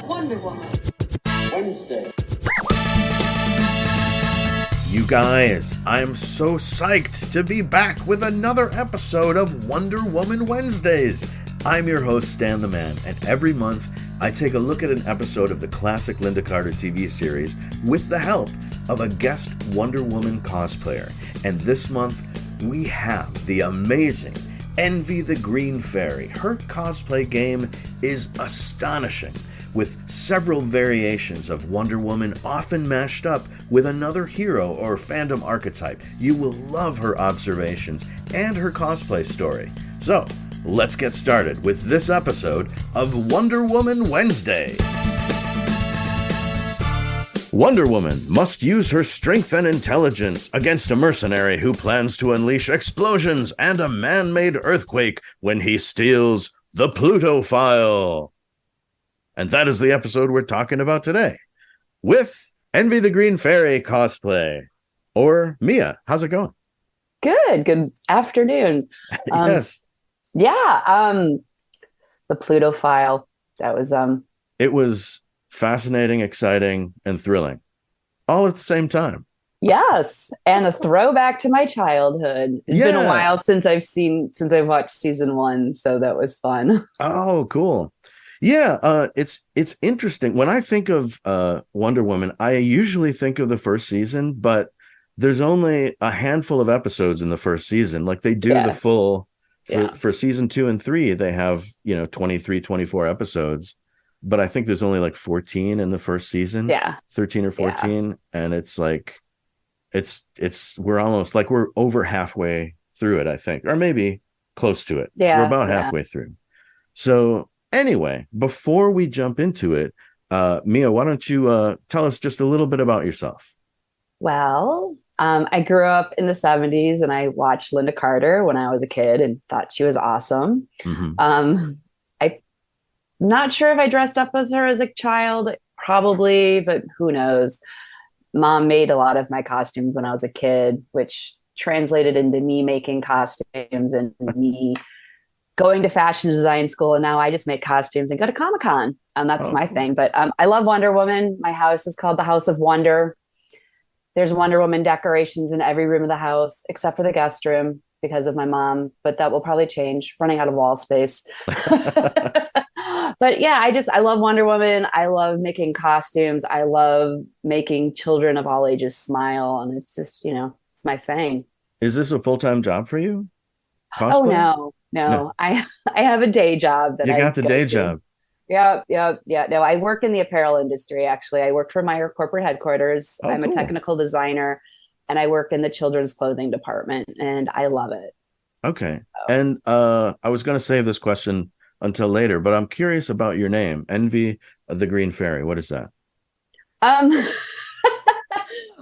Wonder Woman. Wednesday. You guys, I'm so psyched to be back with another episode of Wonder Woman Wednesdays. I'm your host, Stan the Man, and every month I take a look at an episode of the classic Linda Carter TV series with the help of a guest Wonder Woman cosplayer. And this month, we have the amazing Envy the Green Fairy. Her cosplay game is astonishing, with several variations of Wonder Woman often mashed up with another hero or fandom archetype. You will love her observations and her cosplay story. So, let's get started with this episode of Wonder Woman Wednesdays. Wonder Woman must use her strength and intelligence against a mercenary who plans to unleash explosions and a man-made earthquake when he steals the Pluto File. And that is the episode we're talking about today, with Envy the Green Fairy cosplay. Or Mia, how's it going? Good afternoon. Yes. The Pluto File. That was It was fascinating, exciting, and thrilling, all at the same time. Yes, and a throwback to my childhood. It's been a while since I've watched season 1, so that was fun. Oh, cool. Yeah, it's interesting. When I think of Wonder Woman, I usually think of the first season, but there's only a handful of episodes in the first season. Like they do the full for season 2 and 3, they have 23, 24 episodes, but I think there's only like 14 in the first season. 13 or 14, and it's like we're almost like we're over halfway through it, I think, or maybe close to it. We're about halfway through. So anyway, before we jump into it, Mia, why don't you tell us just a little bit about yourself? Well, I grew up in the 70s and I watched Linda Carter when I was a kid and thought she was awesome. Mm-hmm. I'm not sure if I dressed up as her as a child, probably, but who knows? Mom made a lot of my costumes when I was a kid, which translated into me making costumes and me going to fashion design school. And now I just make costumes and go to Comic-Con. And that's my thing. But I love Wonder Woman. My house is called the House of Wonder. There's Wonder Woman decorations in every room of the house, except for the guest room because of my mom. But that will probably change, running out of wall space. But yeah, I love Wonder Woman. I love making costumes. I love making children of all ages smile. And it's just, it's my thing. Is this a full-time job for you? Cosplay? Oh, no. I have a day job. You got the day job. Yeah. No, I work in the apparel industry, actually. I work for my corporate headquarters. I'm a technical designer, and I work in the children's clothing department, and I love it. Okay. So. And I was going to save this question until later, but I'm curious about your name, Envy the Green Fairy. What is that?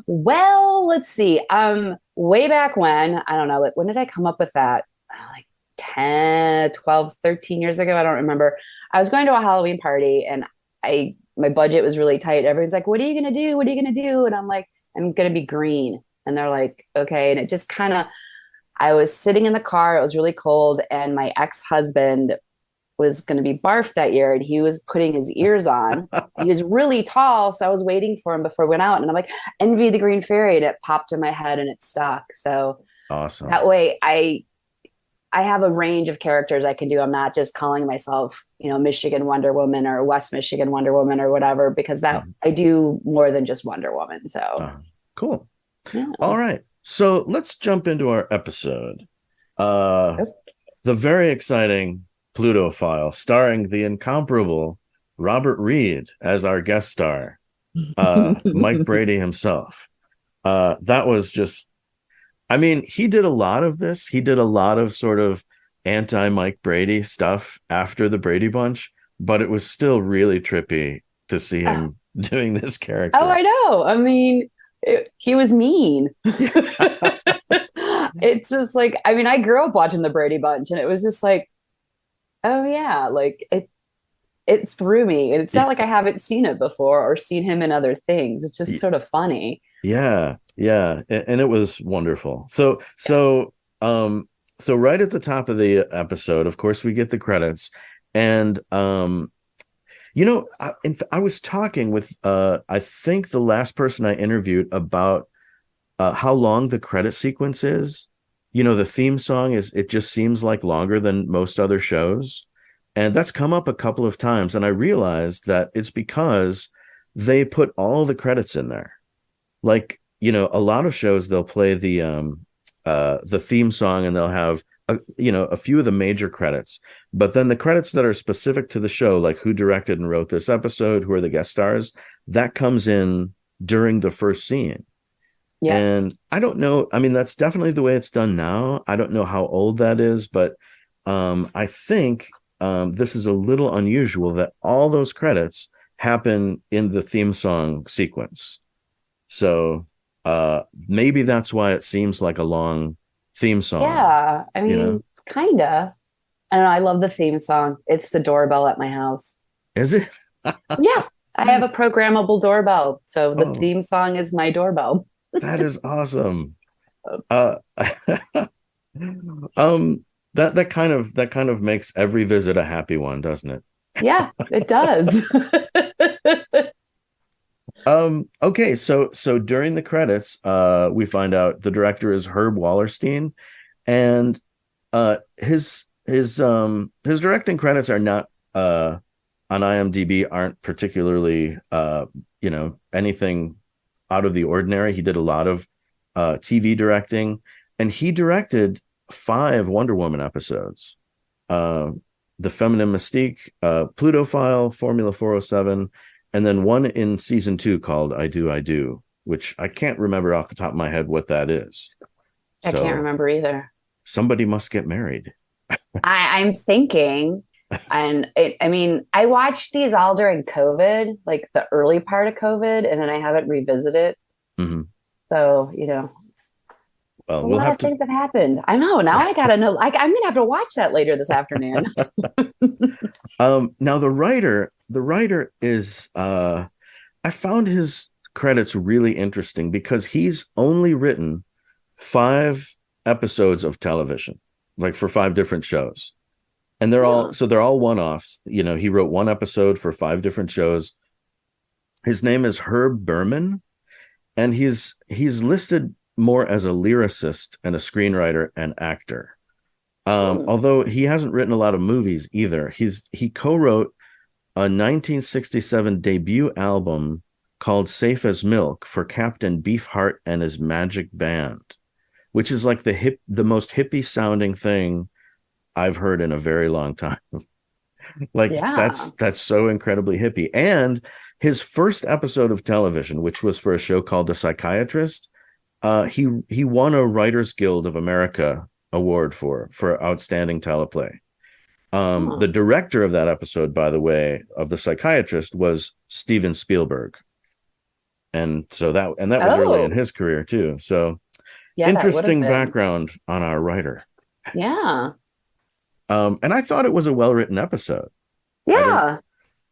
Well, let's see. Way back when, I don't know, when did I come up with that? Like 10, 12, 13 years ago. I don't remember. I was going to a Halloween party and my budget was really tight. Everyone's like, what are you going to do? What are you going to do? And I'm like, I'm going to be green. And they're like, okay. And it just I was sitting in the car. It was really cold. And my ex-husband was going to be barfed that year. And he was putting his ears on. He was really tall. So I was waiting for him before we went out. And I'm like, Envy the Green Fairy. And it popped in my head and it stuck. So awesome. That way I have a range of characters I can do. I'm not just calling myself, Michigan Wonder Woman or West Michigan Wonder Woman or whatever, because I do more than just Wonder Woman. So cool. Yeah. All right. So let's jump into our episode. The very exciting Pluto File, starring the incomparable Robert Reed as our guest star, Mike Brady himself. That was just, he did a lot of this. He did a lot of sort of anti-Mike Brady stuff after the Brady Bunch, but it was still really trippy to see him doing this character. Oh, I know. He was mean. It's just like, I grew up watching the Brady Bunch and it was just like, oh yeah, like it threw me. And it's not like I haven't seen it before or seen him in other things. It's just sort of funny. Yeah. And it was wonderful. So right at the top of the episode, of course, we get the credits. And I was talking with I think the last person I interviewed about how long the credit sequence is. The theme song it just seems like longer than most other shows. And that's come up a couple of times. And I realized that it's because they put all the credits in there. Like, a lot of shows they'll play the theme song and they'll have a few of the major credits, but then the credits that are specific to the show, like who directed and wrote this episode, who are the guest stars, that comes in during the first scene. Yeah. And I don't know. I mean, that's definitely the way it's done now. I don't know how old that is, but I think this is a little unusual that all those credits happen in the theme song sequence. So maybe that's why it seems like a long theme song, Yeah. I you know? mean, kinda. I don't know. I love the theme song. It's the doorbell at my house. Is it? Yeah. I have a programmable doorbell. So the Oh, theme song is my doorbell. that is awesome. Uh that kind of makes every visit a happy one, doesn't it? Yeah, it does. Okay, so during the credits, we find out the director is Herb Wallerstein, and his directing credits are not on IMDb aren't particularly anything out of the ordinary. He did a lot of TV directing, and he directed 5 Wonder Woman episodes. Uh, the Feminine Mystique, Pluto File, Formula 407, and then one in season 2 called I Do, I Do, which I can't remember off the top of my head what that is. I can't So remember either. somebody must get married. I'm thinking, and I mean, I watched these all during COVID, like the early part of COVID, and then I haven't revisited. Mhm. So, a Well, we'll lot have of to. things have happened. I know. Now I gotta know. I'm gonna have to watch that later this afternoon. Now the writer is I found his credits really interesting because he's only written 5 episodes of television, like for 5 different shows. And Oh, they're all one-offs. He wrote one episode for 5 different shows. His name is Herb Berman, and he's listed more as a lyricist and a screenwriter and actor. hmm. Although he hasn't written a lot of movies either. He co-wrote a 1967 debut album called Safe as Milk for Captain Beefheart and his Magic Band, which is like the most hippie sounding thing I've heard in a very long time. Like Yeah. that's so incredibly hippie. And his first episode of television, which was for a show called The Psychiatrist, he won a Writers Guild of America award for outstanding teleplay. Huh. The director of that episode, by the way, of The Psychiatrist was Steven Spielberg. And that was early in Oh, his career too. So yeah, that would have interesting been. background on our writer. Yeah. And I thought it was a well-written episode. I didn't Yeah.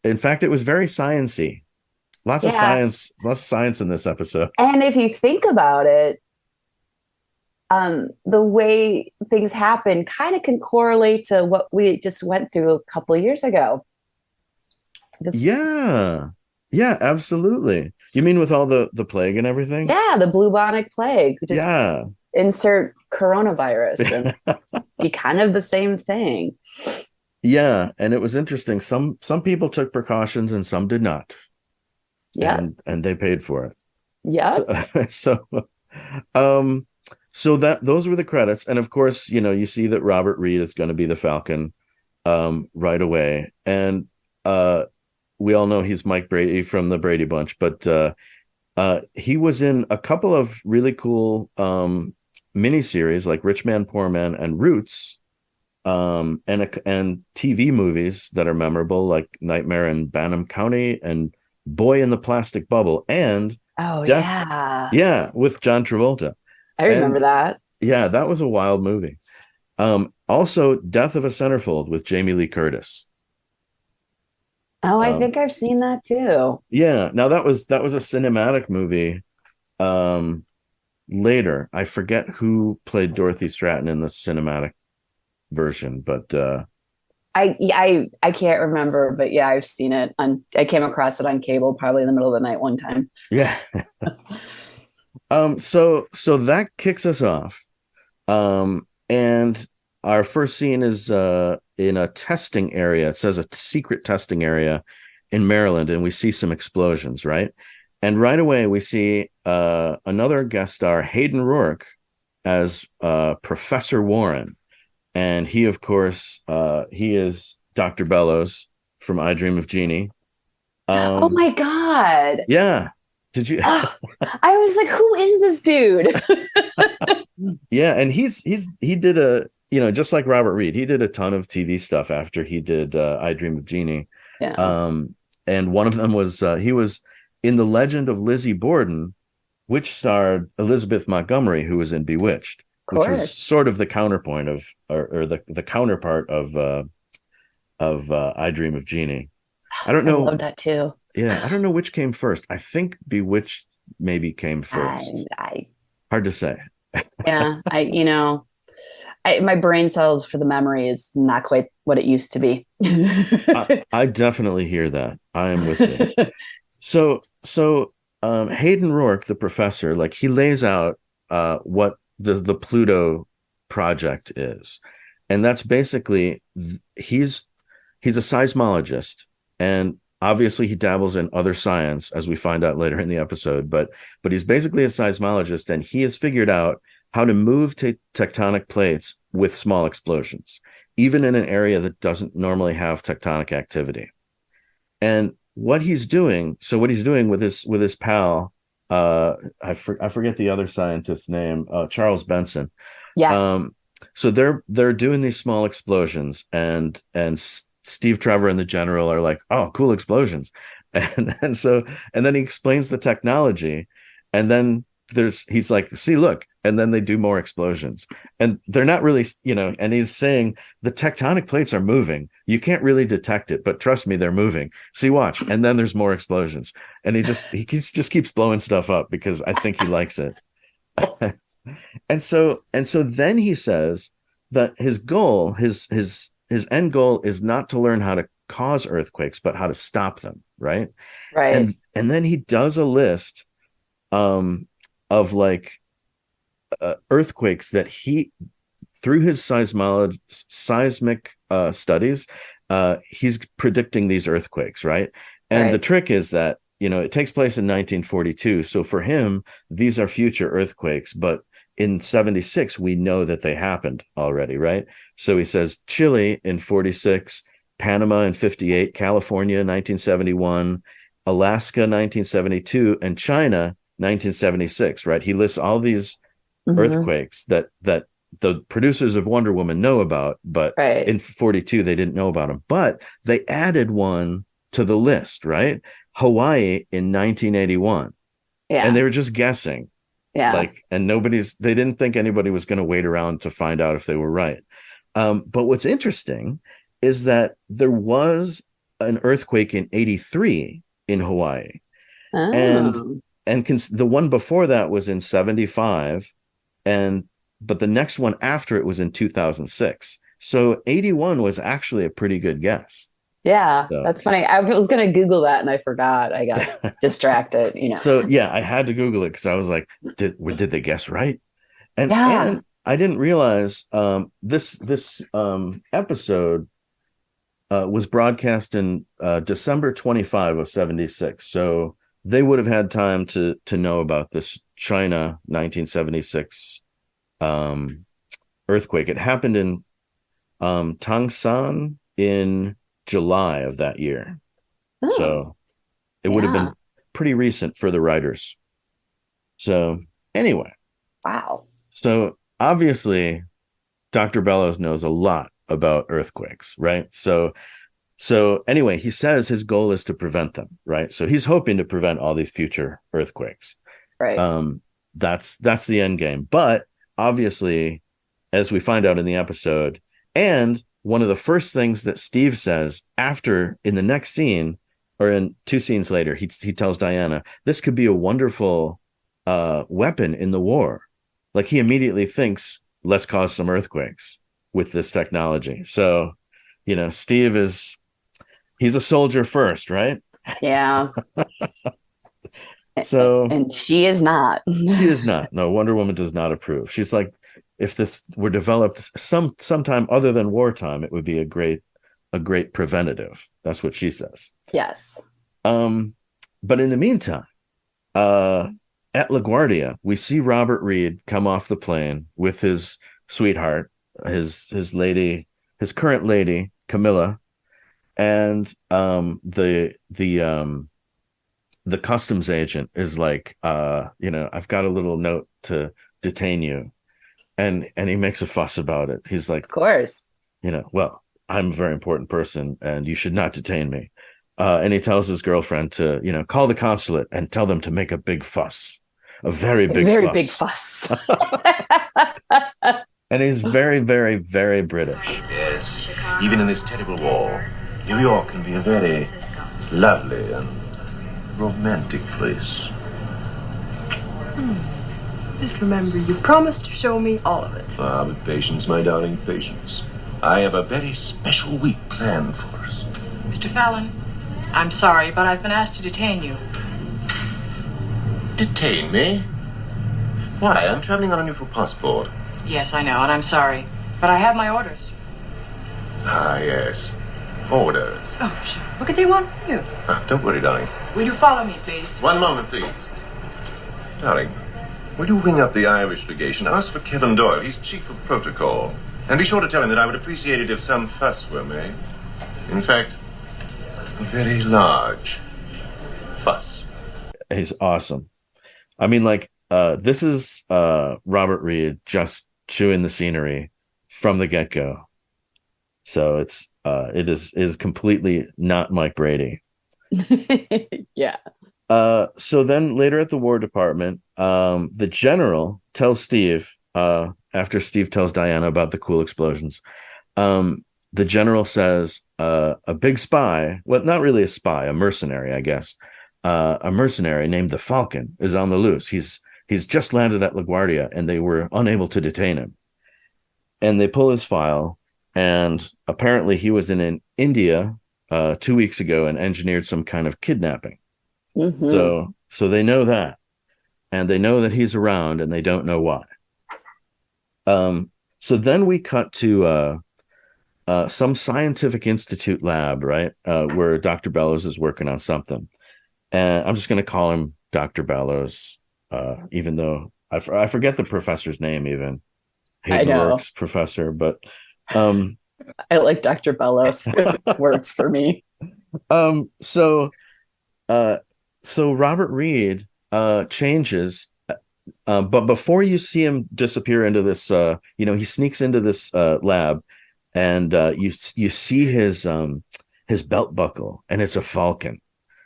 In fact, it was very sciency. Yeah. Lots of science in this episode. And if you think about it, the way things happen kind of can correlate to what we just went through a couple of years ago. This, Yeah. Yeah, absolutely. You mean with all the plague and everything? yeah, the bubonic plague. Just Yeah. insert coronavirus and be kind of the same thing. Yeah, and it was interesting. Some people took precautions and some did not. Yep. And they paid for it. Yep. So so um so that those were the credits. And of course, you see that Robert Reed is going to be the Falcon right away. And we all know he's Mike Brady from the Brady Bunch, but he was in a couple of really cool miniseries like Rich Man, Poor Man, and Roots, and TV movies that are memorable like Nightmare in Banham County and Boy in the Plastic Bubble and Oh, Death, yeah. yeah, with John Travolta. I remember And that. yeah, that was a wild movie. Also Death of a Centerfold with Jamie Lee Curtis. Oh, I Um, think I've seen that too. yeah, now that was a cinematic movie. Um, Later, I forget who played Dorothy Stratton in the cinematic version, but I can't remember, but yeah, I've seen it on. I came across it on cable probably in the middle of the night one time. Yeah. So that kicks us off. And our first scene is in a testing area. It says a secret testing area in Maryland, and we see some explosions, right? And right away we see another guest star, Hayden Rourke, as Professor Warren. And he, of course, he is Dr. Bellows from I Dream of Jeannie. Oh Um, my God. yeah. Did you? Oh, I was like, who is this dude? Yeah, and he did a, just like Robert Reed, he did a ton of TV stuff after he did I Dream of Jeannie. Yeah, Um, and one of them was he was in The Legend of Lizzie Borden, which starred Elizabeth Montgomery, who was in Bewitched, of which was course. sort of the counterpoint of or the counterpart of I Dream of Jeannie. I don't I know. love that too. Yeah, I don't know which came first. I think Bewitched maybe came I, first. I, Hard to say. yeah, my brain cells for the memory is not quite what it used to be. I definitely hear that. I am with you. So Hayden Rourke, the professor, like he lays out what the Pluto project is. And that's basically he's a seismologist, and obviously he dabbles in other science, as we find out later in the episode, but he's basically a seismologist, and he has figured out how to move tectonic plates with small explosions, even in an area that doesn't normally have tectonic activity. And what he's doing with his pal, I forget the other scientist's name, Charles Benson. Yes. Um, so they're doing these small explosions, and Steve Trevor and the general are like, "Oh, cool explosions," and then he explains the technology, and then he's like, "See, look," and then they do more explosions, and they're not really, and he's saying the tectonic plates are moving. You can't really detect it, but trust me, they're moving. See, watch, and then there's more explosions, and just keeps blowing stuff up because I think he likes it. And so then he says that his end goal is not to learn how to cause earthquakes, but how to stop them, right? Right. And then he does a list of like earthquakes that he, through his seismic studies, he's predicting these earthquakes, right? And the Right. trick is that it takes place in 1942, so for him these are future earthquakes, but in 76 we know that they happened already, right? So he says Chile in 46, Panama in 58, California 1971, Alaska 1972, and China 1976, right? He lists all these Hmm. earthquakes that the producers of Wonder Woman know about, but Right. in 42 they didn't know about them. But they added one to the list, right? Hawaii in 1981. And Yeah. they were just guessing. Yeah. And they didn't think anybody was going to wait around to find out if they were right. But what's interesting is that there was an earthquake in 83 in Hawaii. And Oh. the one before that was in 75, and but the next one after it was in 2006. So 81 was actually a pretty good guess. Yeah, So that's funny. I was gonna Google that and I forgot. I got distracted. so yeah, I had to Google it because I was like, did they guess right? And Yeah. I didn't realize this episode was broadcast in December 25 of 76. So they would have had time to know about this China 1976 earthquake. It happened in Tangsan in July of that year. Oh, So it would have yeah. been pretty recent for the writers. So anyway, Wow. so obviously Dr. Bellows knows a lot about earthquakes, right? So anyway, he says his goal is to prevent them, right? So he's hoping to prevent all these future earthquakes. Right. Um, that's the end game. But obviously, as we find out in the episode, and one of the first things that Steve says after in the next scene, or in two scenes later, he tells Diana, this could be a wonderful weapon in the war. Like he immediately thinks, let's cause some earthquakes with this technology. So Steve he's a soldier first, right? Yeah. So And she is not. she is not. No, Wonder Woman does not approve. She's like, if this were developed sometime other than wartime, it would be a great preventative. That's what she says. Yes. But in the meantime, at LaGuardia, we see Robert Reed come off the plane with his sweetheart, his lady, his current lady, Camilla, and the customs agent is like, I've got a little note to detain you, and he makes a fuss about it. He's like, Of course. Well, I'm a very important person, and you should not detain me. And he tells his girlfriend to, call the consulate and tell them to make a big fuss, a very big Very fuss. big fuss. And he's very, very, very British. Yes, even in this terrible war, New York can be a very lovely and romantic place. Just remember, you promised to show me all of it. Ah, but patience, my darling, patience. I have a very special week planned for us. Mr. Fallon, I'm sorry, but I've been asked to detain you. Detain me? Why? I'm traveling on a neutral passport. Yes, I know, and I'm sorry, but I have my orders. Ah, yes. Orders. Oh, sure. What could they want with you? Ah, don't worry, darling. Will you follow me, please? One moment, please. Darling, will you ring up the Irish legation? Ask for Kevin Doyle. He's chief of protocol. And be sure to tell him that I would appreciate it if some fuss were made. In fact, a very large fuss. He's awesome. I mean, this is Robert Reed just chewing the scenery from the get-go. So it is completely not Mike Brady. Yeah. So then later at the War Department, the general tells Steve, after Steve tells Diana about the cool explosions, the general says a big spy, well, not really a spy, a mercenary, I guess, a mercenary named the Falcon is on the loose. He's just landed at LaGuardia, and they were unable to detain him. And they pull his file, and apparently he was in India 2 weeks ago and engineered some kind of kidnapping. Mm-hmm. So they know that, and they know that he's around, and they don't know why. So then we cut to some scientific institute lab, right, where Dr. Bellows is working on something. And I'm just going to call him Dr. Bellows, even though I forget the professor's name even. I know. Works professor, but I like Dr. Bellows. It works for me. So Robert Reed changes, but before you see him disappear into this, he sneaks into this lab, and you see his belt buckle, and it's a Falcon.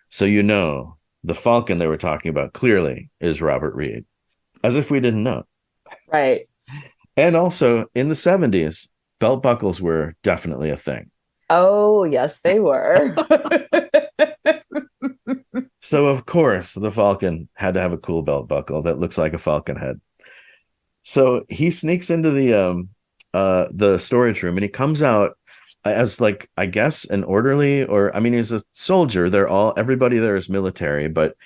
So the Falcon they were talking about clearly is Robert Reed, as if we didn't know. Right. And also in the 70s, belt buckles were definitely a thing. Oh, yes, they were. So, of course, the Falcon had to have a cool belt buckle that looks like a Falcon head. So he sneaks into the storage room, and he comes out as, like, I guess an orderly, or I mean, he's a soldier. Everybody there is military, but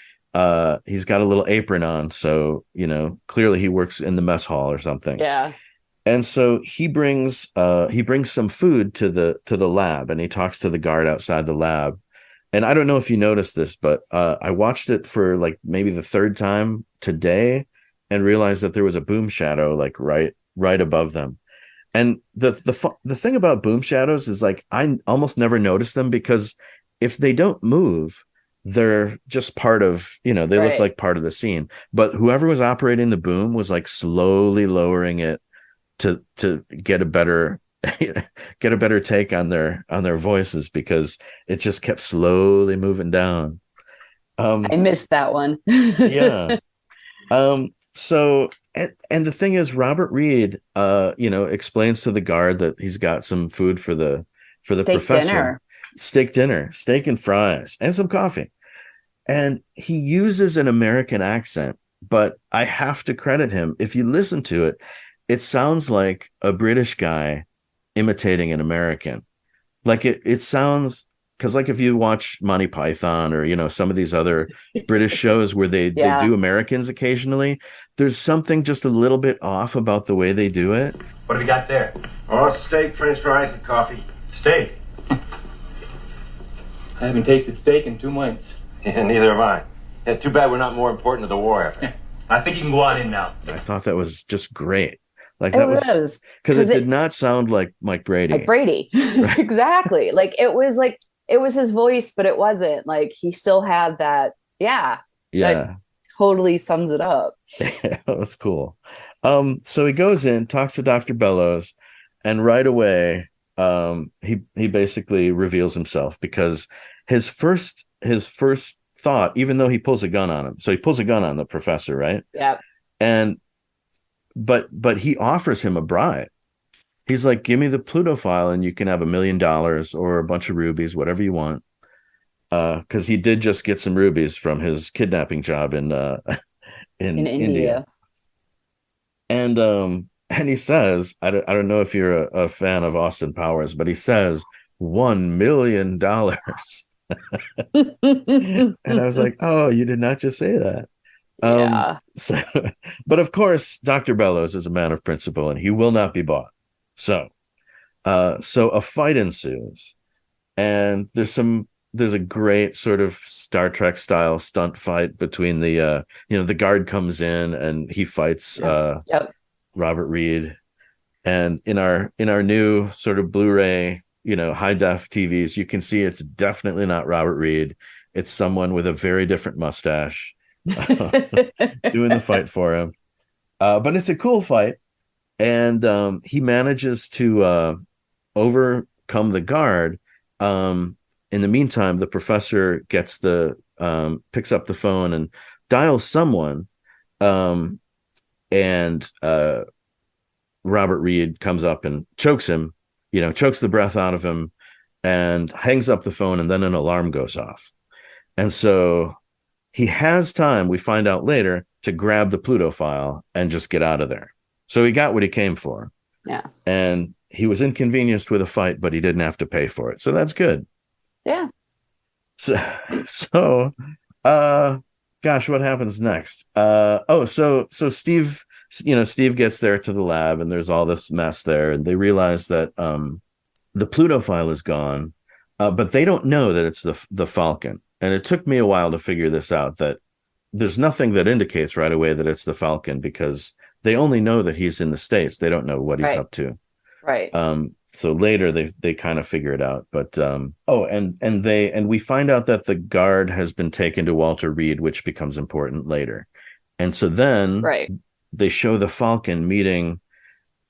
he's got a little apron on, so clearly he works in the mess hall or something. Yeah. And so he brings some food to the lab, and he talks to the guard outside the lab. And I don't know if you noticed this, but I watched it for like maybe the third time today, and realized that there was a boom shadow like right above them. And the thing about boom shadows is, like, I almost never notice them, because if they don't move, they're just part of, they look like part of the scene. But whoever was operating the boom was like slowly lowering it to get a better take on their voices, because it just kept slowly moving down. I missed that one. Yeah. So, and the thing is, Robert Reed, explains to the guard that he's got some food for the professor. Steak dinner, steak and fries, and some coffee. And he uses an American accent, but I have to credit him. If you listen to it, it sounds like a British guy imitating an American. Like it sounds, because like if you watch Monty Python or some of these other British shows where they Yeah. do Americans occasionally, there's something just a little bit off about the way they do it. What do we got there? Oh, steak, French fries, and coffee. Steak. I haven't tasted steak in 2 months. Yeah, neither have I. Yeah, too bad we're not more important to the war effort. I think you can go on in now. I thought that was just great. Like It that was was because it did not sound like Mike Brady. like Brady. Exactly. Like it was his voice, but it wasn't. Like he still had that. Yeah. Yeah. That totally sums it up. That's cool. So he goes in, talks to Dr. Bellows, and right away, he basically reveals himself because his first thought, even though he pulls a gun on him, so he pulls a gun on the professor, right? Yeah. And but he offers him a bribe. He's like, give me the Pluto file and you can have $1 million or a bunch of rubies, whatever you want. Because he did just get some rubies from his kidnapping job in India. And he says, I don't know if you're a fan of Austin Powers, but he says $1 million. And I was like, oh, you did not just say that. Yeah. But of course, Dr. Bellows is a man of principle and he will not be bought. So a fight ensues, and there's a great sort of Star Trek style stunt fight between the guard comes in and he fights Robert Reed. And in our new sort of Blu-ray, high def TVs, you can see it's definitely not Robert Reed. It's someone with a very different mustache doing the fight for him. But it's a cool fight. And he manages to overcome the guard. In the meantime, the professor picks up the phone and dials someone. And Robert Reed comes up and chokes him, chokes the breath out of him and hangs up the phone. And then an alarm goes off. And so he has time, we find out later, to grab the Pluto file and just get out of there. So he got what he came for. Yeah. And he was inconvenienced with a fight, but he didn't have to pay for it. So that's good. Yeah. So gosh, what happens next? So Steve, Steve gets there to the lab and there's all this mess there. And they realize that the Pluto file is gone, but they don't know that it's the Falcon. And it took me a while to figure this out, that there's nothing that indicates right away that it's the Falcon because they only know that he's in the States. They don't know what he's up to. Right. So later they kind of figure it out. But and we find out that the guard has been taken to Walter Reed, which becomes important later. And so then they show the Falcon meeting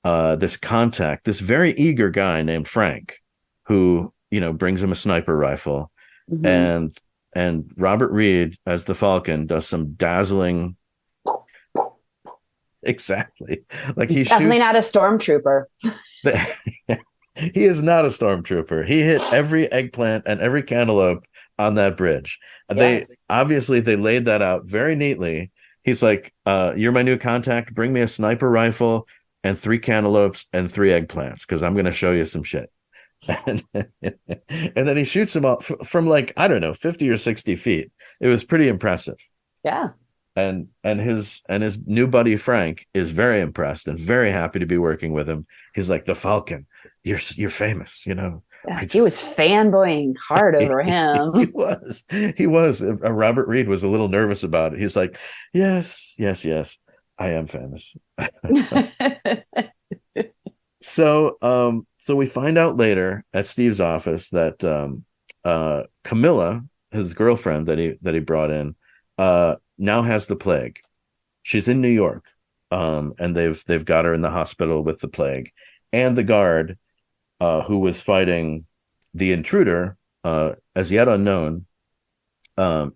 this contact, this very eager guy named Frank, who, brings him a sniper rifle. Mm-hmm. And Robert Reed as the Falcon does some dazzling. Exactly. Like he definitely not a stormtrooper. He is not a stormtrooper. He hit every eggplant and every cantaloupe on that bridge. Yes. They laid that out very neatly. He's like, you're my new contact. Bring me a sniper rifle and 3 cantaloupes and 3 eggplants because I'm going to show you some shit. And then he shoots him up from 50 or 60 feet. It was pretty impressive. Yeah. And his new buddy Frank is very impressed and very happy to be working with him. He's like, the Falcon, you're famous, Yeah, he was fanboying hard over him. He was. Robert Reed was a little nervous about it. He's like, yes, I am famous. So we find out later at Steve's office that Camilla, his girlfriend that he brought in, now has the plague. She's in New York, and they've got her in the hospital with the plague. And the guard, who was fighting the intruder, as yet unknown,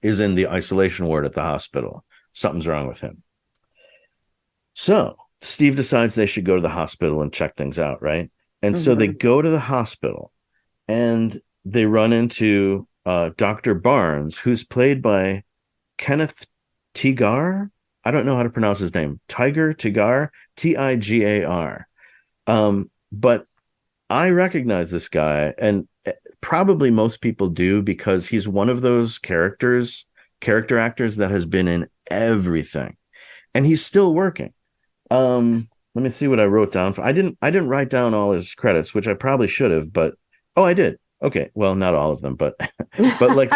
is in the isolation ward at the hospital. Something's wrong with him. So Steve decides they should go to the hospital and check things out, right? And so they go to the hospital, and they run into Dr. Barnes, who's played by Kenneth Tigar. I don't know how to pronounce his name. Tigar, Tigar, Tigar. But I recognize this guy, and probably most people do because he's one of those character actors that has been in everything, and he's still working. Let me see what I wrote down. I didn't write down all his credits, which I probably should have, but oh, I did. Okay, well, not all of them, but like,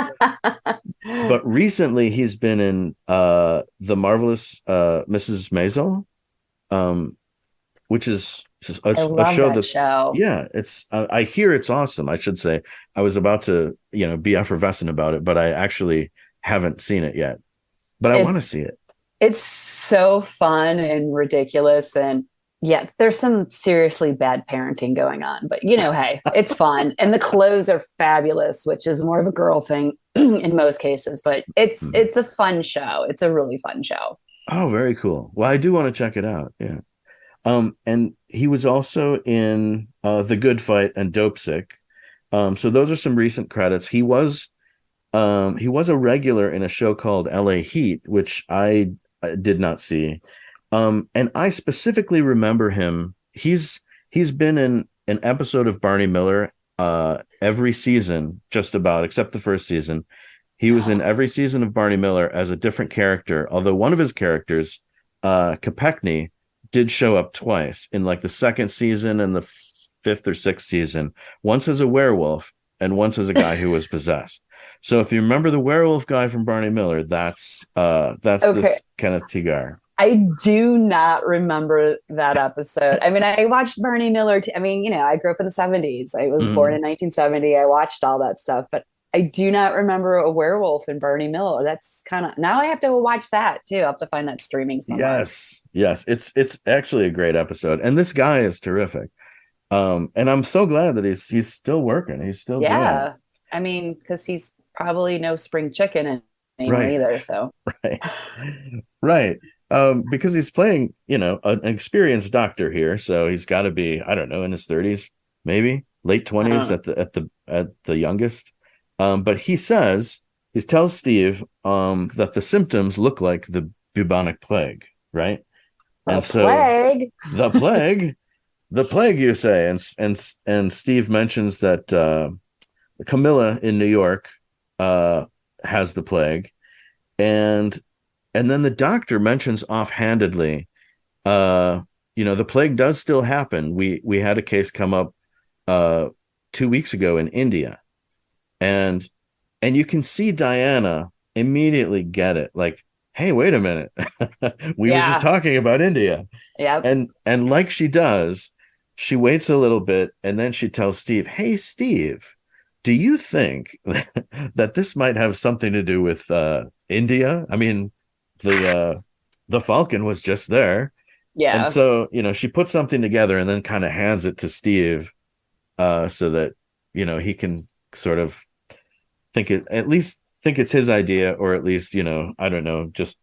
but recently he's been in the marvelous Mrs. Maisel, um, which is just I a love show that that's show. yeah, it's I hear it's awesome. I should say I was about to be effervescent about it, but I actually haven't seen it yet. But I want to It's see it. it's so fun and ridiculous, and yeah, there's some seriously bad parenting going on, but hey, it's fun, and the clothes are fabulous, which is more of a girl thing in most cases, but it's Hmm. it's a fun show. It's a really fun show. Oh, very cool. Well, I do want to check it out. Yeah. And he was also in The Good Fight and Dope Sick. So those are some recent credits. He was a regular in a show called LA Heat, which I did not see. And I specifically remember him. He's been in an episode of Barney Miller every season, just about, except the first season. He was in every season of Barney Miller as a different character, although one of his characters, Kopechne, did show up twice in like the second season and the fifth or sixth season, once as a werewolf and once as a guy who was possessed. So if you remember the werewolf guy from Barney Miller, that's Okay. this Kenneth Tigar. I do not remember that episode. I mean, I watched Bernie Miller. I mean, I grew up in the 70s. I was born Mhm. in 1970. I watched all that stuff, but I do not remember a werewolf in Bernie Miller. That's kind of, now I have to watch that too. I have to find that streaming somewhere. Yes, yes, it's actually a great episode, and this guy is terrific. And I'm so glad that he's still working. He's still doing it. Yeah. I mean, because he's probably no spring chicken anymore Right, either. So, right, right. Because he's playing, an experienced doctor here, so he's got to be, I don't know, in his 30s, maybe late I 20s don't know. at the youngest. But he tells Steve that the symptoms look like the bubonic plague, right? The And so plague. the plague, the plague, you say, and Steve mentions that Camilla in New York has the plague, and and then the doctor mentions offhandedly, the plague does still happen. We had a case come up uh 2 weeks ago in India, and you can see Diana immediately get it, like, hey, wait a minute, we were just Yeah. talking about India, Yep. and like she does, she waits a little bit and then she tells Steve, hey, Steve, do you think that this might have something to do with India? I mean, the Falcon was just there. And Yeah. so, she puts something together and then kind of hands it to Steve, so that, he can sort of at least think it's his idea, or at least, I don't know, just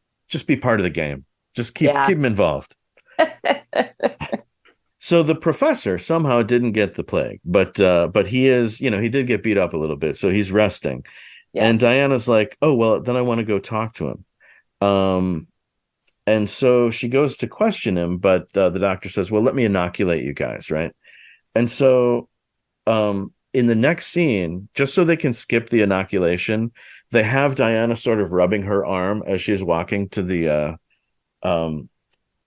be part of the game. Just keep Yeah. him involved. So the professor somehow didn't get the plague, but he did get beat up a little bit, so he's resting. And Yes. Diana's like, oh well, then I want to go talk to him. Um, and so she goes to question him, but the doctor says, well, let me inoculate you guys, right? And so in the next scene, just so they can skip the inoculation, they have Diana sort of rubbing her arm as she's walking um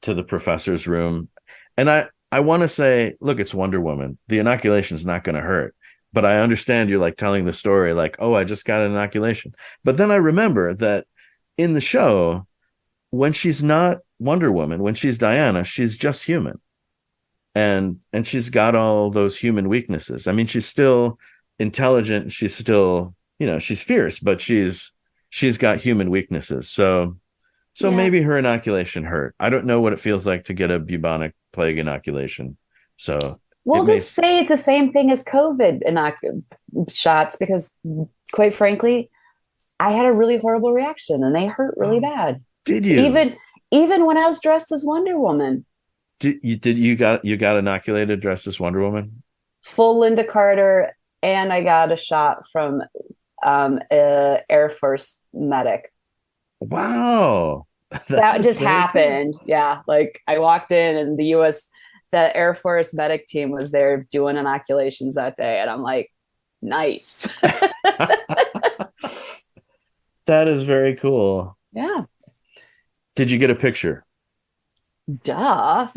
to the professor's room. And I want to say, look, it's Wonder Woman. The inoculation's not going to hurt. But I understand you're like telling the story like, oh, I just got an inoculation. But then I remember that in the show, when she's not Wonder Woman, when she's Diana, she's just human. And she's got all those human weaknesses. I mean, she's still intelligent, she's still, she's fierce, but she's got human weaknesses. So Yeah. maybe her inoculation hurt. I don't know what it feels like to get a bubonic plague inoculation. So it We'll may. just say it's the same thing as COVID shots because, quite frankly, I had a really horrible reaction and they hurt really Oh, bad. did you? Even when I was dressed as Wonder Woman, You got inoculated dressed as Wonder Woman? full Linda Carter, and I got a shot from a Air Force medic. Wow. That Is just so cool. happened. Yeah, like I walked in and the U.S. the Air Force medic team was there doing inoculations that day, and I'm like, nice. That is very cool. Yeah. Did you get a picture? Duh.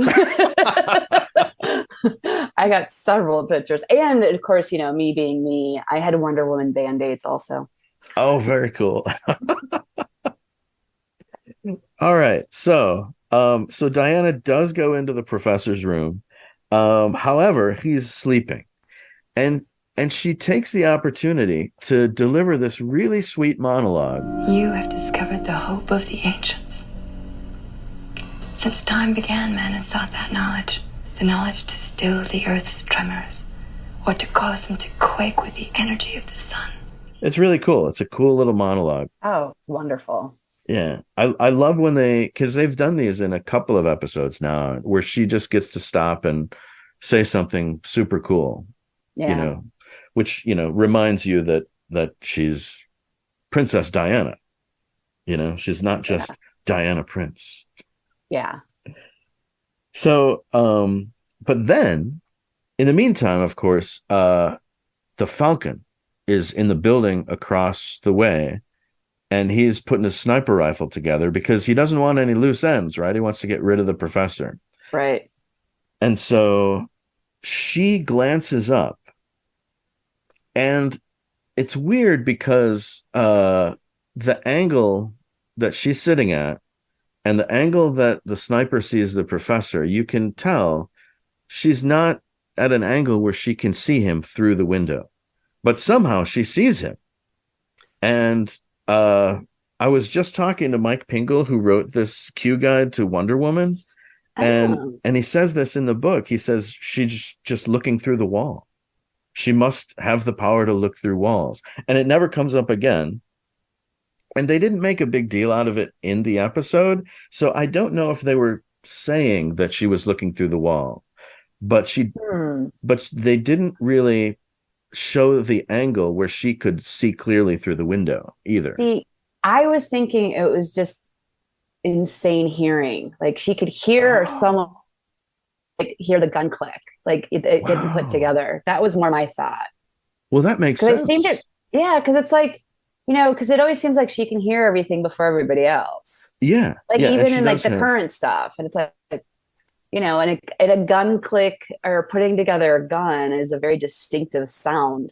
I got several pictures. And of course, me being me, I had Wonder Woman band-aids also. Oh, very cool. All right. So Diana does go into the professor's room. However, he's sleeping. And and she takes the opportunity to deliver this really sweet monologue. You have discovered the hope of the ancients. Since time began, man has sought that knowledge. The knowledge to still the earth's tremors, or to cause them to quake with the energy of the sun. It's really cool. It's a cool little monologue. Oh, it's wonderful. Yeah. I love when because they've done these in a couple of episodes now where she just gets to stop and say something super cool, Yeah. which, reminds you that she's Princess Diana. She's not just Diana Prince. Yeah. So, but then in the meantime, of course, the Falcon is in the building across the way, and he's putting his sniper rifle together because he doesn't want any loose ends, right? He wants to get rid of the professor. Right. And so she glances up, and it's weird because the angle that she's sitting at and the angle that the sniper sees the professor, you can tell she's not at an angle where she can see him through the window, but somehow she sees him. And I was just talking to Mike Pingle, who wrote this Q guide to Wonder Woman. And he says this in the book. He says she's just looking through the wall. She must have the power to look through walls. And it never comes up again. And they didn't make a big deal out of it in the episode. So I don't know if they were saying that she was looking through the wall. But but they didn't really show the angle where she could see clearly through the window either. See, I was thinking it was just insane hearing. Like she could hear someone hear the gun click, like it getting put together. That was more my thought. Well, that makes sense. Because it's like, because it always seems like she can hear everything before everybody else. Yeah. Like even in like the current stuff. And it's like, and a gun click or putting together a gun is a very distinctive sound.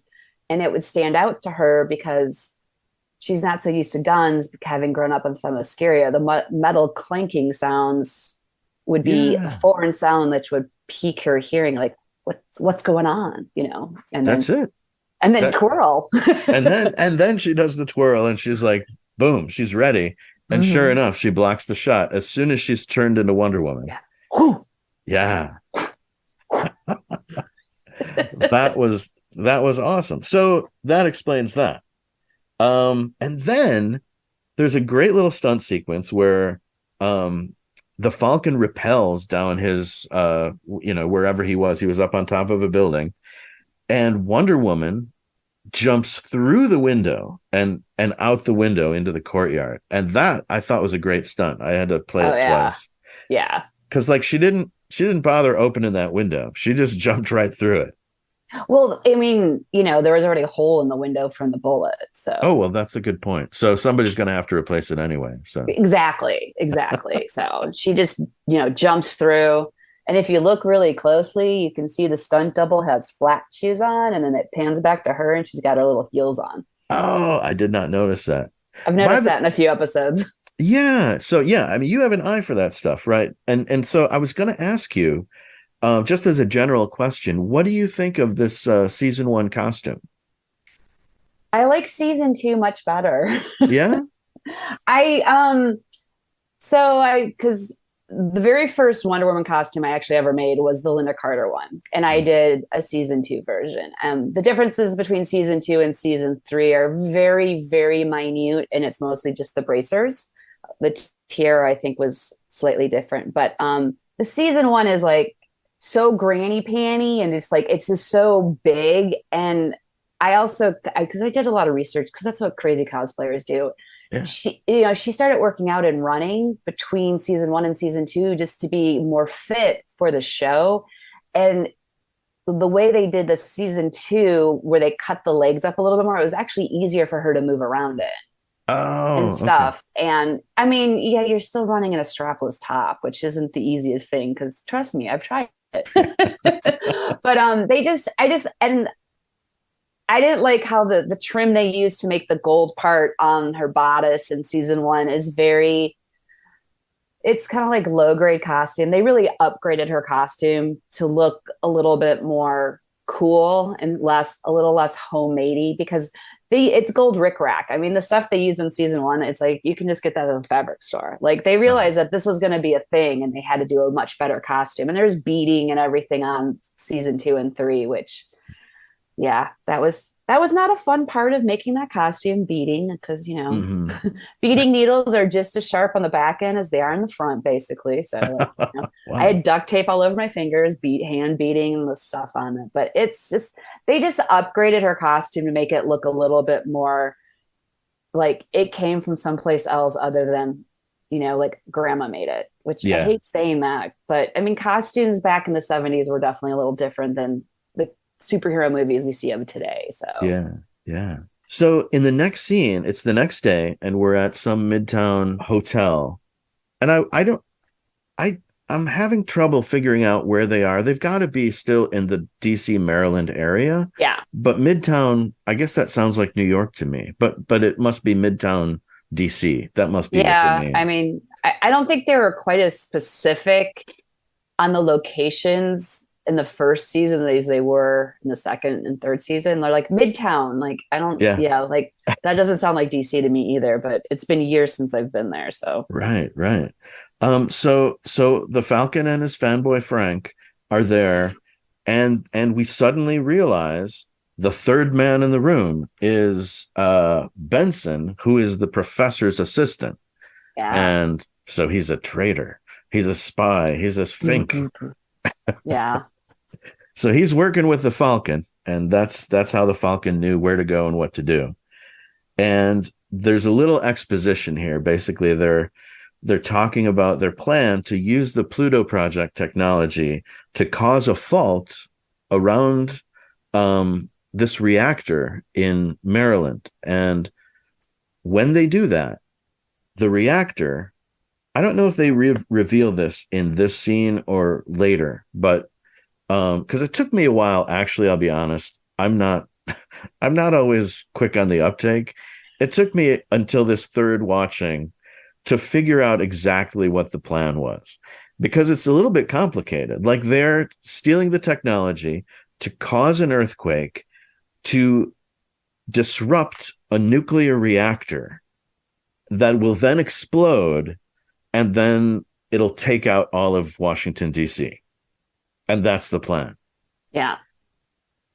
And it would stand out to her because she's not so used to guns, having grown up in Themyscira. The metal clanking sounds would be a foreign sound that would pique her hearing, like what's going on, And that's it. And then twirl. and then she does the twirl, and she's like, boom, she's ready. And sure enough, she blocks the shot as soon as she's turned into Wonder Woman. Yeah. Yeah. That was awesome. So that explains that. And then there's a great little stunt sequence where the Falcon rappels down his wherever he was up on top of a building, and Wonder Woman jumps through the window and out the window into the courtyard. And that I thought was a great stunt. I had to play it twice. Yeah. Because like she didn't bother opening that window. She just jumped right through it. Well, I mean, there was already a hole in the window from the bullet. So well, that's a good point. So somebody's going to have to replace it anyway. So exactly. So she just, jumps through. And if you look really closely, you can see the stunt double has flat shoes on, and then it pans back to her and she's got her little heels on. Oh, I did not notice that. I've noticed that in a few episodes. Yeah. So yeah, I mean, you have an eye for that stuff, right? And so I was going to ask you, just as a general question, what do you think of this season 1 costume? I like season 2 much better. Yeah. Because the very first Wonder Woman costume I actually ever made was the Linda Carter one. And I did a season 2 version. The differences between season 2 and season 3 are very, very minute. And it's mostly just the bracers. The tiara, I think, was slightly different. But the season 1 is like so granny panty, and it's just so big. And I also, because I did a lot of research, because that's what crazy cosplayers do. Yeah. she started working out and running between season 1 and season 2 just to be more fit for the show. And the way they did the season 2, where they cut the legs up a little bit more, it was actually easier for her to move around it and Oh, okay. stuff. And I mean, yeah, you're still running in a strapless top, which isn't the easiest thing, because trust me, I've tried it. But and I didn't like how the trim they used to make the gold part on her bodice in season 1 is very, it's kind of like low grade costume. They really upgraded her costume to look a little bit more cool and a little less homemadey, because it's gold rickrack. I mean, the stuff they used in season 1, it's like you can just get that at the fabric store. Like, they realized that this was going to be a thing, and they had to do a much better costume. And there's beading and everything on season 2 and 3, which, yeah, that was not a fun part of making that costume, beading, because Hmm. beading needles are just as sharp on the back end as they are in the front, basically. So, like, I Wow. had duct tape all over my fingers, hand beating and the stuff on it. But it's just, they just upgraded her costume to make it look a little bit more like it came from someplace else other than, like grandma made it, which I Yeah. hate saying that. But I mean, costumes back in the 70s were definitely a little different than the superhero movies we see of today. So, Yeah. Yeah. So in the next scene, it's the next day, and we're at some midtown hotel. And I don't I I'm having trouble figuring out where they are. They've got to be still in the DC Maryland area. yeah. But Midtown, I guess that sounds like New York to me. But it must be Midtown DC. That must be what they Yeah. I mean. mean, I don't think they were quite as specific on the locations in the first season as they were in the second and third season. They're like Midtown. Like, I don't, Yeah. yeah, like that doesn't sound like DC to me either, but it's been years since I've been there. So, Right, right. So the Falcon and his fanboy Frank are there, and we suddenly realize the third man in the room is Benson, who is the professor's assistant. yeah. And so he's a traitor. He's a spy. He's a fink. Yeah. So he's working with the Falcon, and that's how the Falcon knew where to go and what to do. And there's a little exposition here. Basically, they're talking about their plan to use the Pluto Project technology to cause a fault around this reactor in Maryland. And when they do that, the reactor, I don't know if they reveal this in this scene or later, but because it took me a while, actually, I'll be honest, I'm not always quick on the uptake. It took me until this third watching to figure out exactly what the plan was, because it's a little bit complicated. Like, they're stealing the technology to cause an earthquake, to disrupt a nuclear reactor that will then explode, and then it'll take out all of Washington, D.C. And that's the plan, Yeah.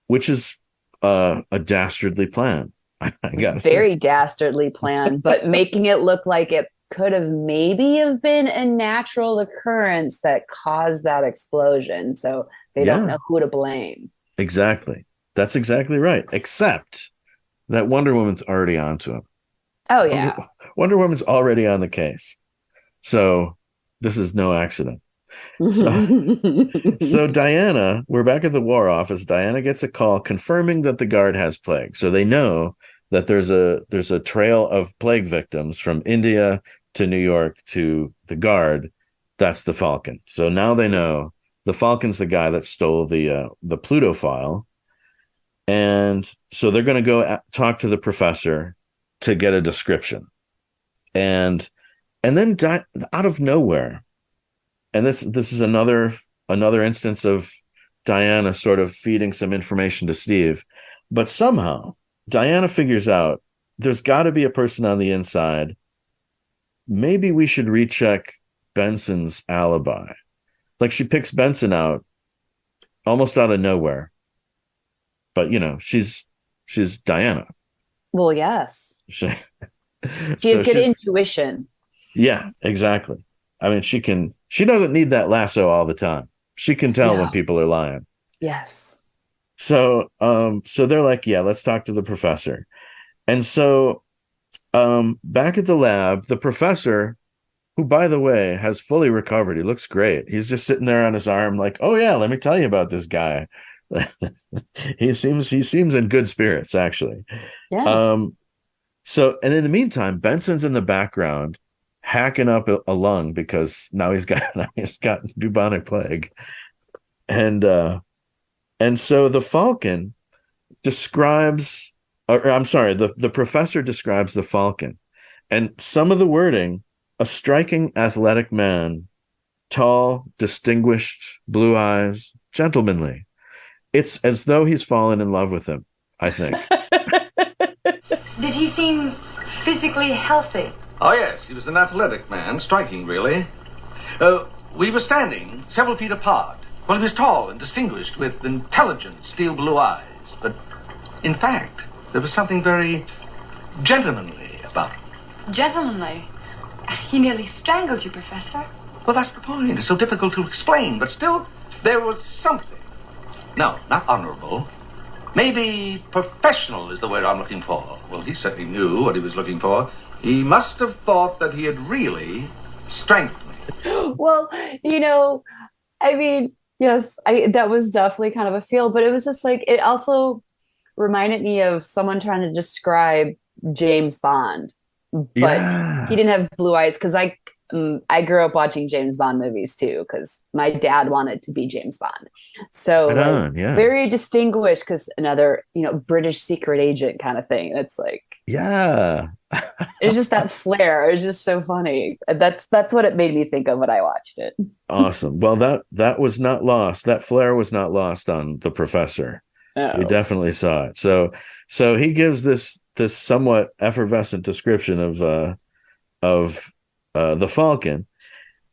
which is a dastardly plan, I gotta say. Very dastardly plan, but making it look like it could have maybe have been a natural occurrence that caused that explosion. So they don't Yeah, know who to blame. exactly. That's exactly right. Except that Wonder Woman's already onto him. Oh, Wonder, yeah. Wonder Woman's already on the case. So this is no accident. So so Diana, we're back at the War Office. Diana gets a call confirming that the guard has plague. So they know that there's a trail of plague victims from India to New York to the guard. That's the Falcon. So now they know the Falcon's the guy that stole the Pluto file. And so they're going to go talk to the professor to get a description. And then out of nowhere, and this is another instance of Diana sort of feeding some information to Steve, but somehow Diana figures out there's got to be a person on the inside. Maybe we should recheck Benson's alibi. Like, she picks Benson out almost out of nowhere, but she's Diana. Well, yes. She, She has so good she's intuition. yeah, exactly. I mean, she doesn't need that lasso all the time. She can tell when No. people are lying. Yes. So they're like, yeah, let's talk to the professor. And so Back at the lab, the professor, who, by the way, has fully recovered. He looks great. He's just sitting there on his arm, like, "Oh yeah, let me tell you about this guy." He seems in good spirits, actually. Yeah. Um, and in the meantime, Benson's in the background hacking up a lung because now he's got bubonic plague, and so the Falcon describes, or I'm sorry, the professor describes the Falcon, and some of the wording: a striking, athletic man, tall, distinguished, blue eyes, gentlemanly. It's as though he's fallen in love with him, I think. Did he seem physically healthy? Oh, yes, he was an athletic man, striking, really. We were standing several feet apart. Well, he was tall and distinguished with intelligent, steel blue eyes. But, in fact, there was something very gentlemanly about him. Gentlemanly. He nearly strangled you, Professor. Well, that's the point. It's so difficult to explain, but still, there was something. No, not honorable. Maybe professional is the word I'm looking for. Well, he certainly knew what he was looking for. He must have thought that he had really strangled me. Well, I mean, yes, that was definitely kind of a feel, but it was just like, it also reminded me of someone trying to describe James Bond, but Yeah. he didn't have blue eyes, because I grew up watching James Bond movies too, because my dad wanted to be James Bond. So Right on, yeah. very distinguished, because another, British secret agent kind of thing. It's like, Yeah. it's just that flair. It's just so funny. That's what it made me think of when I watched it. Awesome. Well, that was not lost. That flair was not lost on the professor. Oh. We definitely saw it. So he gives this somewhat effervescent description of the Falcon,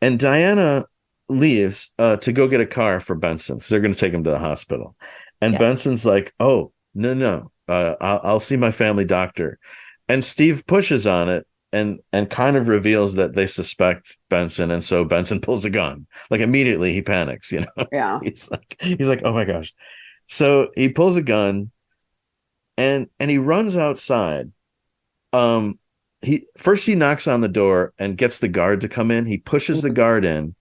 and Diana leaves to go get a car for Benson. So they're going to take him to the hospital, and Benson's like, "Oh, no, I'll see my family doctor," and Steve pushes on it and kind of reveals that they suspect Benson, and so Benson pulls a gun. Like immediately he panics, Yeah. he's like, "Oh my gosh." So he pulls a gun and he runs outside. He knocks on the door and gets the guard to come in. He pushes the guard in.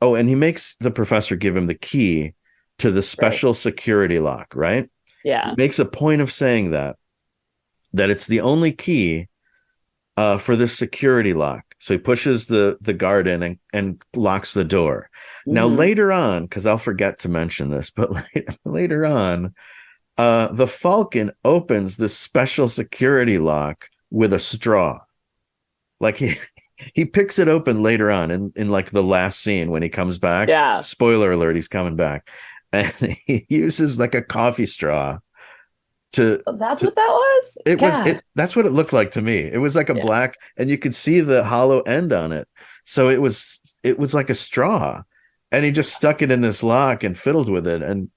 Oh, and he makes the professor give him the key to the special security lock, right? Yeah. He makes a point of saying that it's the only key for this security lock. So he pushes the guard in and locks the door. Now, later on, because I'll forget to mention this, but later on, the Falcon opens this special security lock with a straw. Like he picks it open later on in like the last scene when he comes back. Yeah. Spoiler alert, he's coming back. And he uses like a coffee straw That's what that was? That's what it looked like to me. It was like a black, and you could see the hollow end on it. So it was like a straw. And he just stuck it in this lock and fiddled with it, and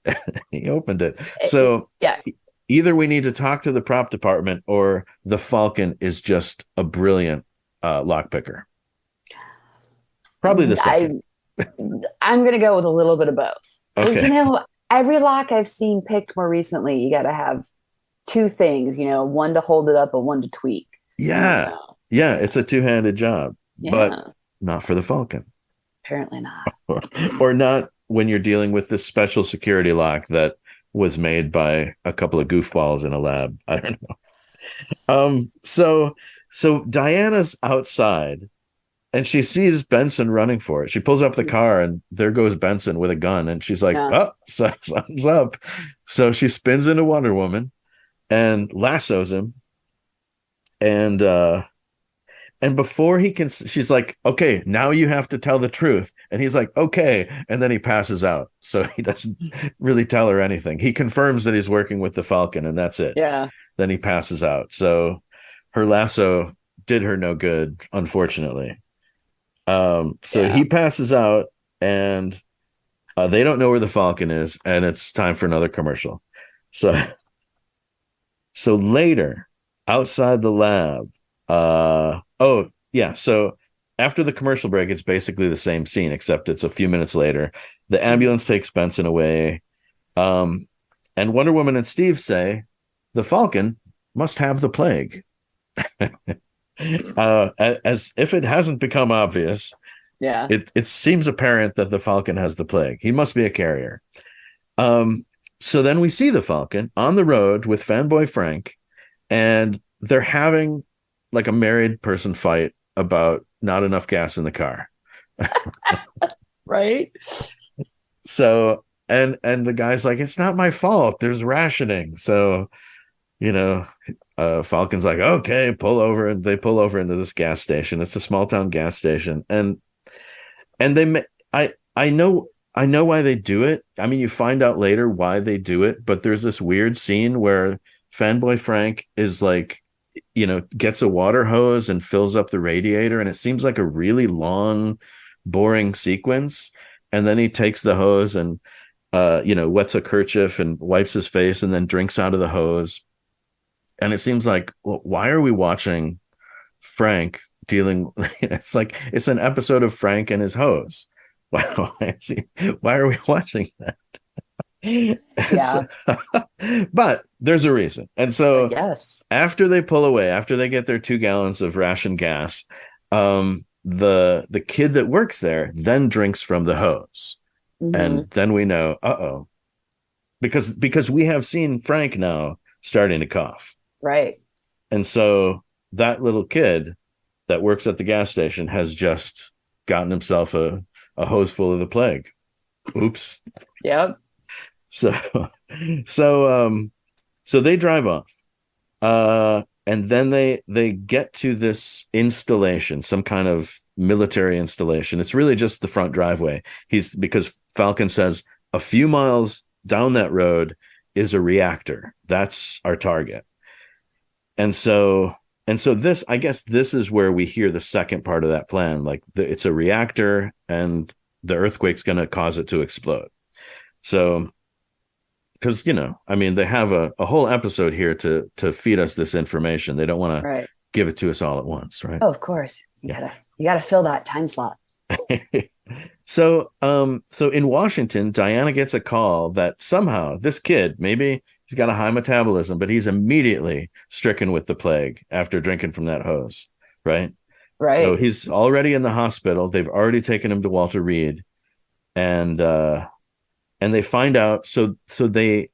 he opened it. So either we need to talk to the prop department, or the Falcon is just a brilliant lock picker. Probably the second. I'm going to go with a little bit of both. Okay. Every lock I've seen picked more recently, you got to have two things, one to hold it up and one to tweak. Yeah. Yeah, it's a two-handed job, but not for the Falcon. Apparently not. Or not when you're dealing with this special security lock that was made by a couple of goofballs in a lab. I don't know. So Diana's outside and she sees Benson running for it. She pulls up the car and there goes Benson with a gun, and she's like, "Oh, something's up." So she spins into Wonder Woman and lassos him. And before he can, she's like, "Okay, now you have to tell the truth." And he's like, "Okay." And then he passes out. So he doesn't really tell her anything. He confirms that he's working with the Falcon, and that's it. Yeah. Then he passes out. So her lasso did her no good, unfortunately. He passes out, and they don't know where the Falcon is, and it's time for another commercial. So later, outside the lab, so after the commercial break, it's basically the same scene, except it's a few minutes later. The ambulance takes Benson away. And Wonder Woman and Steve say the Falcon must have the plague. As if it hasn't become obvious, Yeah. it seems apparent that the Falcon has the plague. He must be a carrier. So then we see the Falcon on the road with fanboy Frank, and they're having like a married person fight about not enough gas in the car. Right. So and the guy's like, it's not my fault. There's rationing. So, you know, Falcon's like, okay, pull over, and they pull over into this gas station. It's a small town gas station, and I know why they do it. I mean, you find out later why they do it, but there's this weird scene where fanboy Frank is like, gets a water hose and fills up the radiator, and it seems like a really long, boring sequence. And then he takes the hose and wets a kerchief and wipes his face and then drinks out of the hose. And it seems like, well, why are we watching Frank dealing? It's like it's an episode of Frank and his hose. Wow. Why are we watching that? Yeah. But there's a reason. And so yes, after they pull away, after they get their 2 gallons of ration gas, the kid that works there then drinks from the hose. Mm-hmm. And then we know, because we have seen Frank now starting to cough. Right. And so that little kid that works at the gas station has just gotten himself a hose full of the plague. Oops. Yep. So they drive off. And then they get to this installation, some kind of military installation. It's really just the front driveway. Because Falcon says a few miles down that road is a reactor. That's our target. And so this, I guess this is where we hear the second part of that plan. Like it's a reactor and the earthquake's going to cause it to explode. So, because, I mean, they have a whole episode here to feed us this information. They don't want to give it to us all at once, right? Oh, of course. You gotta fill that time slot. So in Washington, Diana gets a call that somehow this kid, maybe he's got a high metabolism, but he's immediately stricken with the plague after drinking from that hose, right? Right. So he's already in the hospital. They've already taken him to Walter Reed, and they find out. So they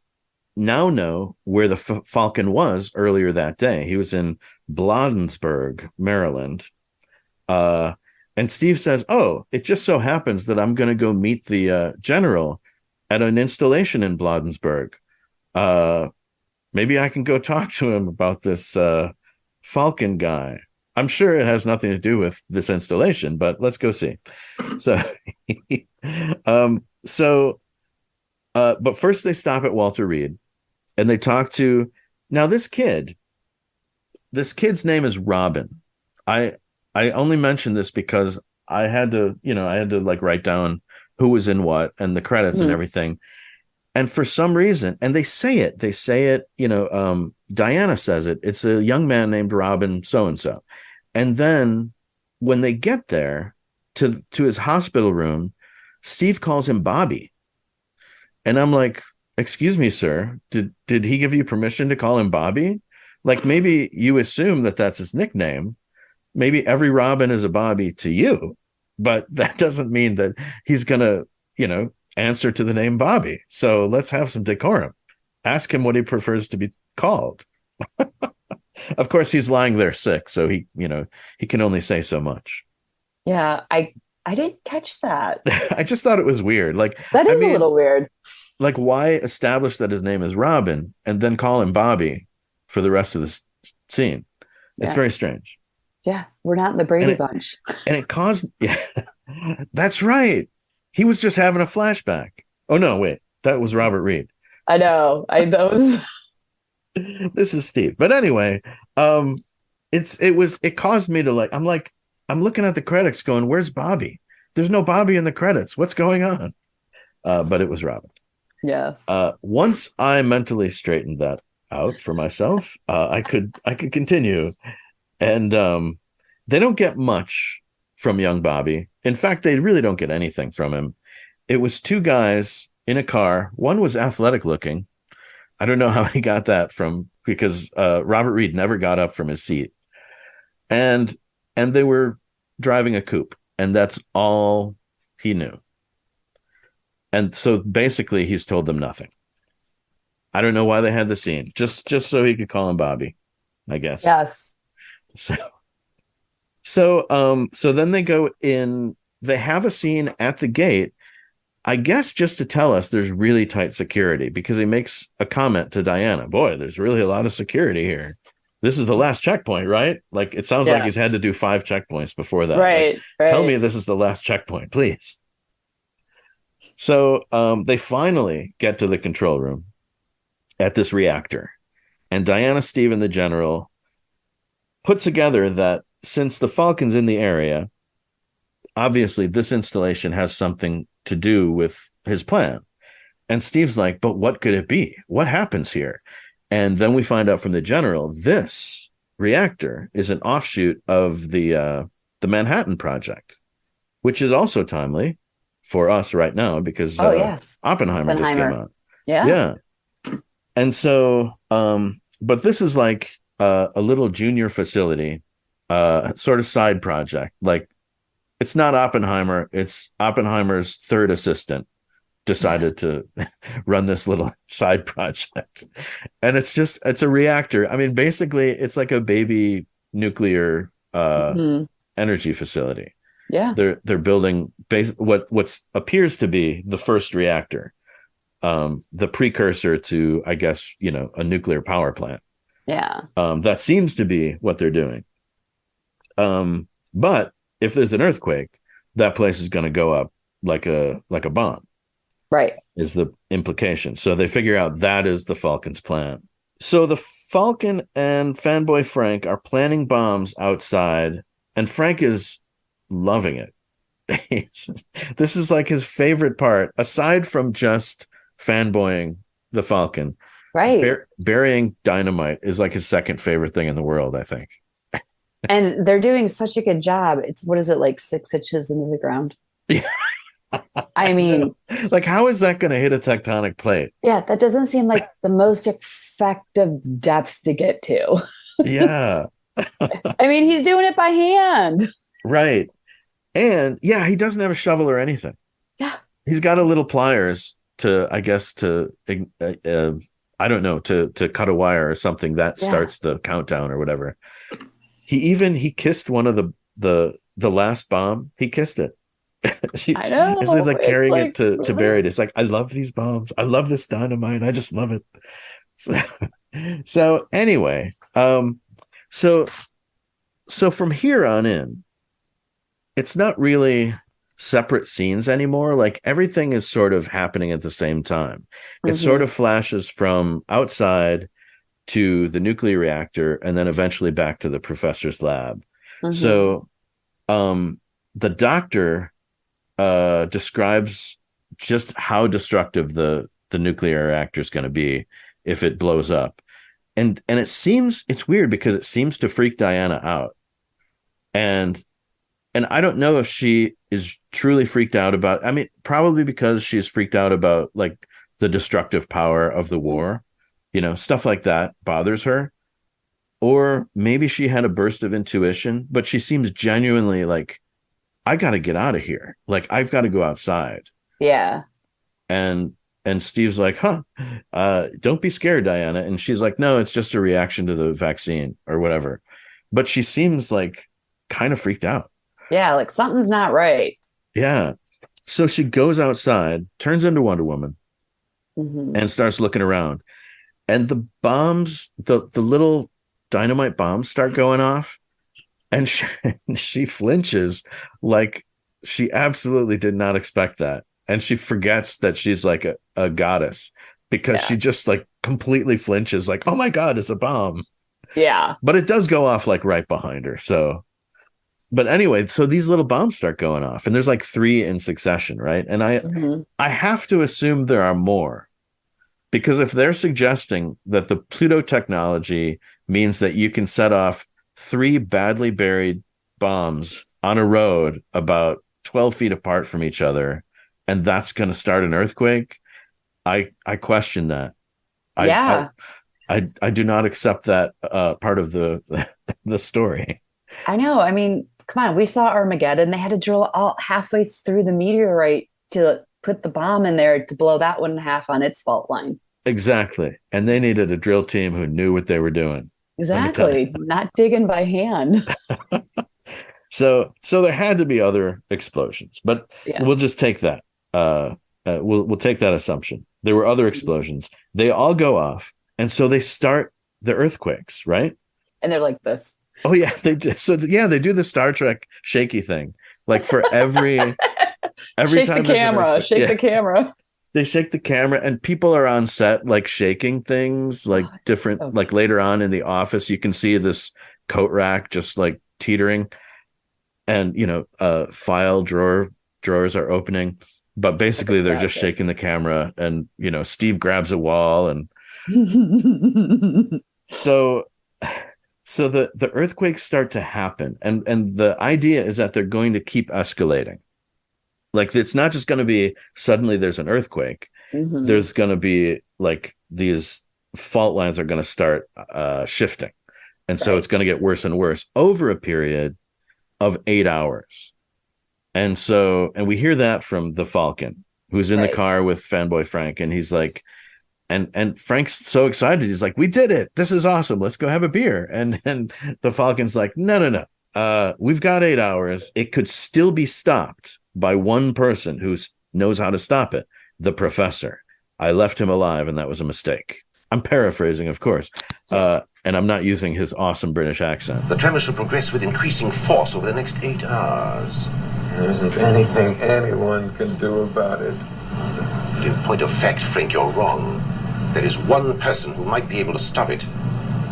now know where the Falcon was earlier that day. He was in Bladensburg, Maryland. And Steve says, "Oh, it just so happens that I'm going to go meet the general at an installation in Bladensburg. Maybe I can go talk to him about this Falcon guy. I'm sure it has nothing to do with this installation, but let's go see." So, but first they stop at Walter Reed, and they talk to this kid. This kid's name is Robin. I only mentioned this because I had to like write down who was in what and the credits and everything. And for some reason, and they say it, Diana says it. It's a young man named Robin so-and-so. And then when they get there to his hospital room, Steve calls him Bobby. And I'm like, excuse me, sir, did he give you permission to call him Bobby? Like, maybe you assume that that's his nickname. Maybe every Robin is a Bobby to you, but that doesn't mean that he's going to, answer to the name Bobby. So let's have some decorum. Ask him what he prefers to be called. Of course, he's lying there sick, so he can only say so much. Yeah, I didn't catch that. I just thought it was weird. Like, that is a little weird. Like, why establish that his name is Robin and then call him Bobby for the rest of the scene? It's very strange. Yeah, we're not in the Brady Bunch. And it caused, that's right. He was just having a flashback. Oh, no, wait. That was Robert Reed. I know. This is Steve. But anyway, it caused me to I'm looking at the credits going, where's Bobby? There's no Bobby in the credits. What's going on? But it was Robin. Yes. Once I mentally straightened that out for myself, I could continue. And they don't get much from young Bobby. In fact, they really don't get anything from him. It was 2 guys in a car. One was athletic looking. I don't know how he got that from, because Robert Reed never got up from his seat. and they were driving a coupe, and that's all he knew. And so basically he's told them nothing. I don't know why they had the scene, just so he could call him Bobby, I guess. Yes. So then they go in, they have a scene at the gate, I guess just to tell us there's really tight security, because he makes a comment to Diana, boy, there's really a lot of security here. This is the last checkpoint, right? Like, it sounds like he's had to do 5 checkpoints before that. Right, like, right. Tell me this is the last checkpoint, please. So they finally get to the control room at this reactor. And Diana, Steve, and the general put together that since the Falcon's in the area, obviously this installation has something to do with his plan. And Steve's like, but what could it be? What happens here? And then we find out from the general, this reactor is an offshoot of the Manhattan Project, which is also timely for us right now because Oppenheimer just came out. Yeah. And so, but this is like a little junior facility, sort of side project. Like, it's not Oppenheimer, it's Oppenheimer's third assistant decided to run this little side project. And it's a reactor. I mean, basically it's like a baby nuclear energy facility. Yeah. They're building what appears to be the first reactor, the precursor to, I guess, a nuclear power plant. Yeah. That seems to be what they're doing. But if there's an earthquake, that place is going to go up like a bomb. Right. Is the implication. So they figure out that is the Falcon's plan. So the Falcon and fanboy Frank are planning bombs outside, and Frank is loving it. This is like his favorite part, aside from just fanboying the Falcon. Right. Burying dynamite is like his second favorite thing in the world, I think. And they're doing such a good job. It's, what is it, like 6 inches into the ground? Yeah. I mean, like, how is that going to hit a tectonic plate? Yeah, that doesn't seem like the most effective depth to get to. Yeah. I mean, he's doing it by hand. Right. And yeah, he doesn't have a shovel or anything. Yeah. He's got a little pliers to, I guess, I don't know, to cut a wire or something that starts the countdown or whatever. He kissed one of the last bomb. He kissed it. I know. It's like carrying it to really? bury it. It's like, I love these bombs. I love this dynamite. I just love it. So anyway, so from here on in, it's not really separate scenes anymore. Like, everything is sort of happening at the same time. It sort of flashes from outside to the nuclear reactor and then eventually back to the professor's lab. So the doctor describes just how destructive the nuclear reactor is going to be if it blows up. And it's weird because it seems to freak Diana out. And I don't know if she is truly freaked out about, I mean, probably because she's freaked out about like the destructive power of the war, stuff like that bothers her. Or maybe she had a burst of intuition, but she seems genuinely like, I got to get out of here. Like, I've got to go outside. Yeah. And Steve's like, don't be scared, Diana. And she's like, no, it's just a reaction to the vaccine or whatever. But she seems like kind of freaked out. Yeah, like something's not right. Yeah. So she goes outside, turns into Wonder Woman, and starts looking around. And the bombs, the little dynamite bombs start going off. And she flinches like she absolutely did not expect that. And she forgets that she's like a goddess because she just like completely flinches like, oh my God, it's a bomb. Yeah. But it does go off like right behind her. So, but anyway, so these little bombs start going off and there's like 3 in succession, right? And I have to assume there are more, because if they're suggesting that the Pluto technology means that you can set off 3 badly buried bombs on a road about 12 feet apart from each other, and that's going to start an earthquake, I question that. I do not accept that part of the story. I know. I mean, come on. We saw Armageddon. They had to drill all halfway through the meteorite to put the bomb in there to blow that one in half on its fault line. Exactly. And they needed a drill team who knew what they were doing. Exactly. Not digging by hand. So there had to be other explosions, but Yes. we'll just take that. We'll take that assumption. There were other explosions. They all go off, and so they start the earthquakes, right? And they're like this. Oh yeah, they do. So yeah, they do the Star Trek shaky thing. Like for every shake time the camera, shake the camera. They shake the camera, and people are on set like shaking things, like different. So like later on in the office, you can see this coat rack just like teetering, and file drawers are opening. But basically, they're just shaking the camera, and Steve grabs a wall, and so the earthquakes start to happen, and the idea is that they're going to keep escalating. Like it's not just going to be suddenly there's an earthquake. Mhm. There's going to be like these fault lines are going to start shifting, and so it's going to get worse and worse over a period of 8 hours. And we hear that from the Falcon, who's in the car with fanboy Frank, and he's like, and Frank's so excited. He's like, "We did it! This is awesome! Let's go have a beer." And the Falcon's like, "No. We've got 8 hours. It could still be stopped by one person who knows how to stop it. The professor. I left him alive, and that was a mistake." I'm paraphrasing, of course, and I'm not using his awesome British accent. The tremor should progress with increasing force over the next 8 hours. There isn't anything anyone can do about it. But in point of fact, Frank, you're wrong. There is one person who might be able to stop it.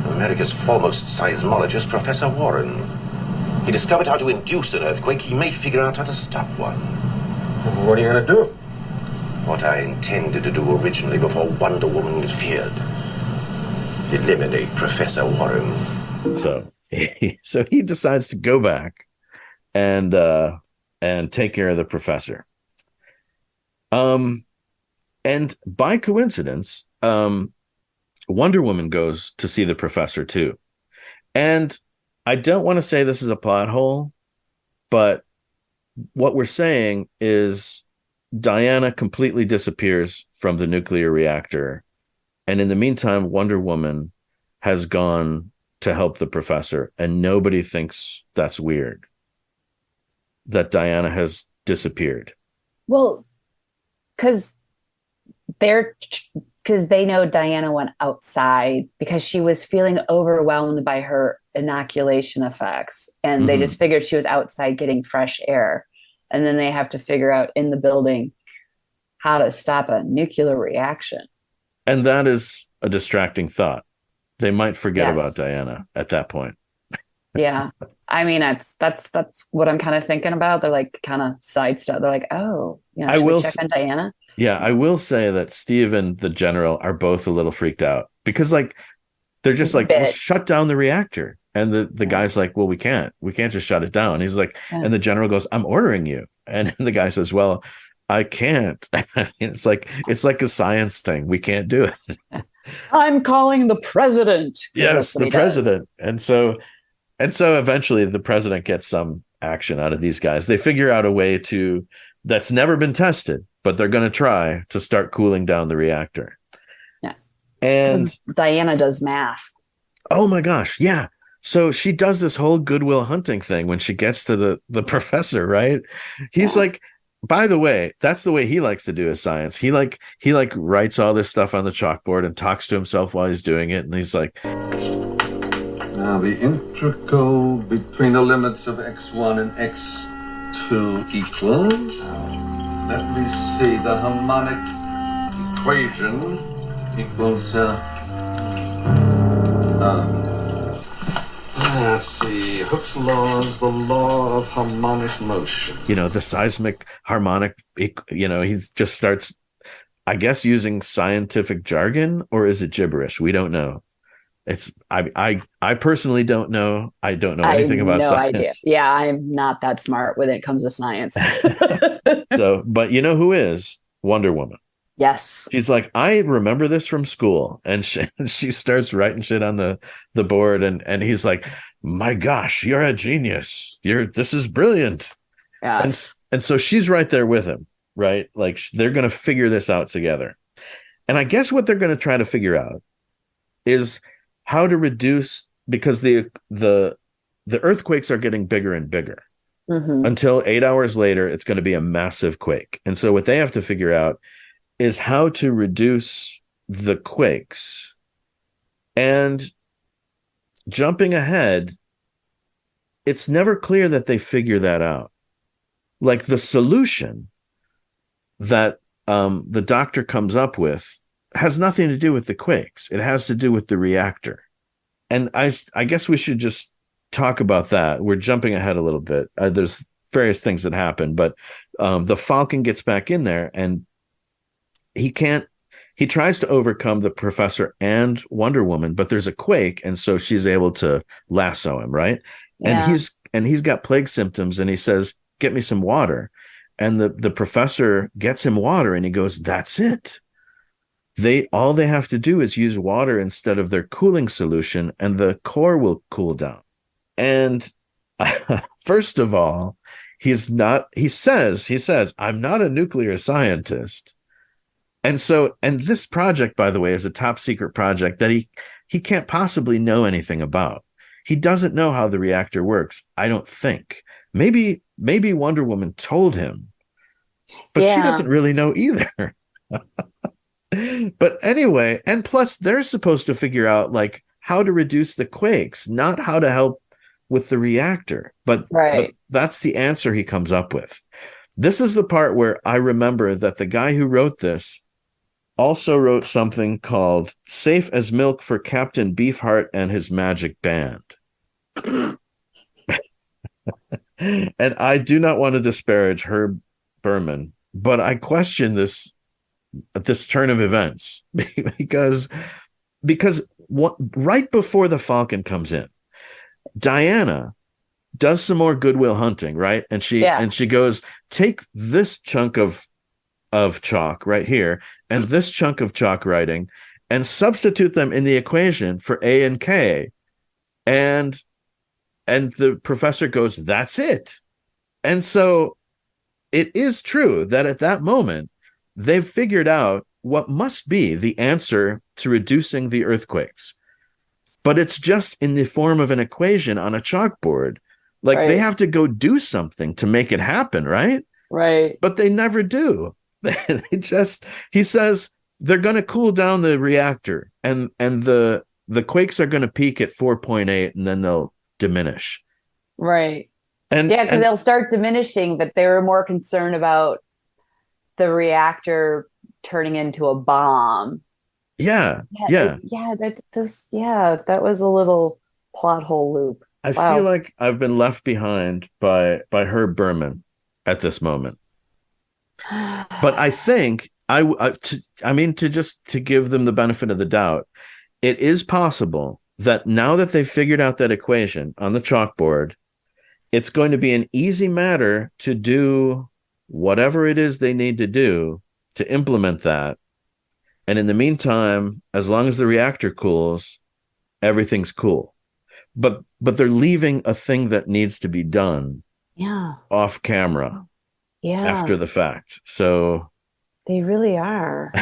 America's foremost seismologist, Professor Warren. He discovered how to induce an earthquake. He may figure out how to stop one. What are you going to do? What I intended to do originally before Wonder Woman interfered. Eliminate Professor Warren. So he decides to go back and take care of the professor. And by coincidence, Wonder Woman goes to see the professor too. And I don't want to say this is a plot hole, but what we're saying is Diana completely disappears from the nuclear reactor. And in the meantime, Wonder Woman has gone to help the professor, and nobody thinks that's weird that Diana has disappeared. Well, because they know Diana went outside because she was feeling overwhelmed by her inoculation effects, and they just figured she was outside getting fresh air. And then they have to figure out in the building how to stop a nuclear reaction. And that is a distracting thought. They might forget about Diana at that point. Yeah. I mean, that's what I'm kind of thinking about. They're like kind of sidestep. They're like, oh, should we check on Diana? Yeah, I will say that Steve and the general are both a little freaked out because they're just like, well, shut down the reactor. And the guy's like, well, we can't just shut it down. He's like, and the general goes, I'm ordering you. And the guy says, well, I can't. It's like a science thing. We can't do it. I'm calling the president. Yes, the president. And so eventually the president gets some action out of these guys. They figure out a way that's never been tested, but they're going to try to start cooling down the reactor. Yeah. And Diana does math. Oh my gosh. Yeah. So she does this whole Goodwill Hunting thing when she gets to the professor, right? He's like, by the way, that's the way he likes to do his science. He writes all this stuff on the chalkboard and talks to himself while he's doing it. And he's like, now the integral between the limits of x1 and x2 equals, let me see, the harmonic equation equals, let's see, Hooke's law is the law of harmonic motion. The seismic harmonic, he just starts, I guess, using scientific jargon, or is it gibberish? We don't know. I personally don't know. I don't know anything about science. Idea. Yeah, I'm not that smart when it comes to science. But you know who is? Wonder Woman. Yes. She's like, I remember this from school. And she starts writing shit on the board. And he's like, my gosh, you're a genius. This is brilliant. Yeah. And so she's right there with him, right? Like they're going to figure this out together. And I guess what they're going to try to figure out is how to reduce, because the earthquakes are getting bigger and bigger. Mm-hmm. Until 8 hours later, it's going to be a massive quake. And so what they have to figure out is how to reduce the quakes. And jumping ahead, it's never clear that they figure that out. Like the solution that the doctor comes up with has nothing to do with the quakes. It has to do with the reactor. And I guess we should just talk about that. We're jumping ahead a little bit. There's various things that happen, but the Falcon gets back in there and he tries to overcome the professor and Wonder Woman, but there's a quake. And so she's able to lasso him. Right. Yeah. And he's got plague symptoms and he says, get me some water. And the professor gets him water and he goes, that's it. All they have to do is use water instead of their cooling solution and the core will cool down. And first of all, he says, I'm not a nuclear scientist. And this project, by the way, is a top secret project that he can't possibly know anything about. He doesn't know how the reactor works, I don't think. Maybe Wonder Woman told him, but she doesn't really know either. But anyway, and plus they're supposed to figure out like how to reduce the quakes, not how to help with the reactor. But that's the answer he comes up with. This is the part where I remember that the guy who wrote this also wrote something called Safe as Milk for Captain Beefheart and His Magic Band. And I do not want to disparage Herb Berman, but I question this turn of events because right before the Falcon comes in, Diana does some more Goodwill Hunting, right? And she goes, take this chunk of chalk right here and this chunk of chalk writing and substitute them in the equation for A and K. And the professor goes, that's it. And so it is true that at that moment, they've figured out what must be the answer to reducing the earthquakes. But it's just in the form of an equation on a chalkboard. Like they have to go do something to make it happen, right? Right. But they never do. He says they're going to cool down the reactor and the quakes are going to peak at 4.8 and then they'll diminish. Right. Because they'll start diminishing, but they were more concerned about the reactor turning into a bomb. Yeah. That was a little plot hole loop. I feel like I've been left behind by Herb Berman at this moment. But I think to give them the benefit of the doubt, it is possible that now that they've figured out that equation on the chalkboard, it's going to be an easy matter to do whatever it is they need to do to implement that. And in the meantime, as long as the reactor cools, everything's cool. But they're leaving a thing that needs to be done off camera after the fact. So they really are.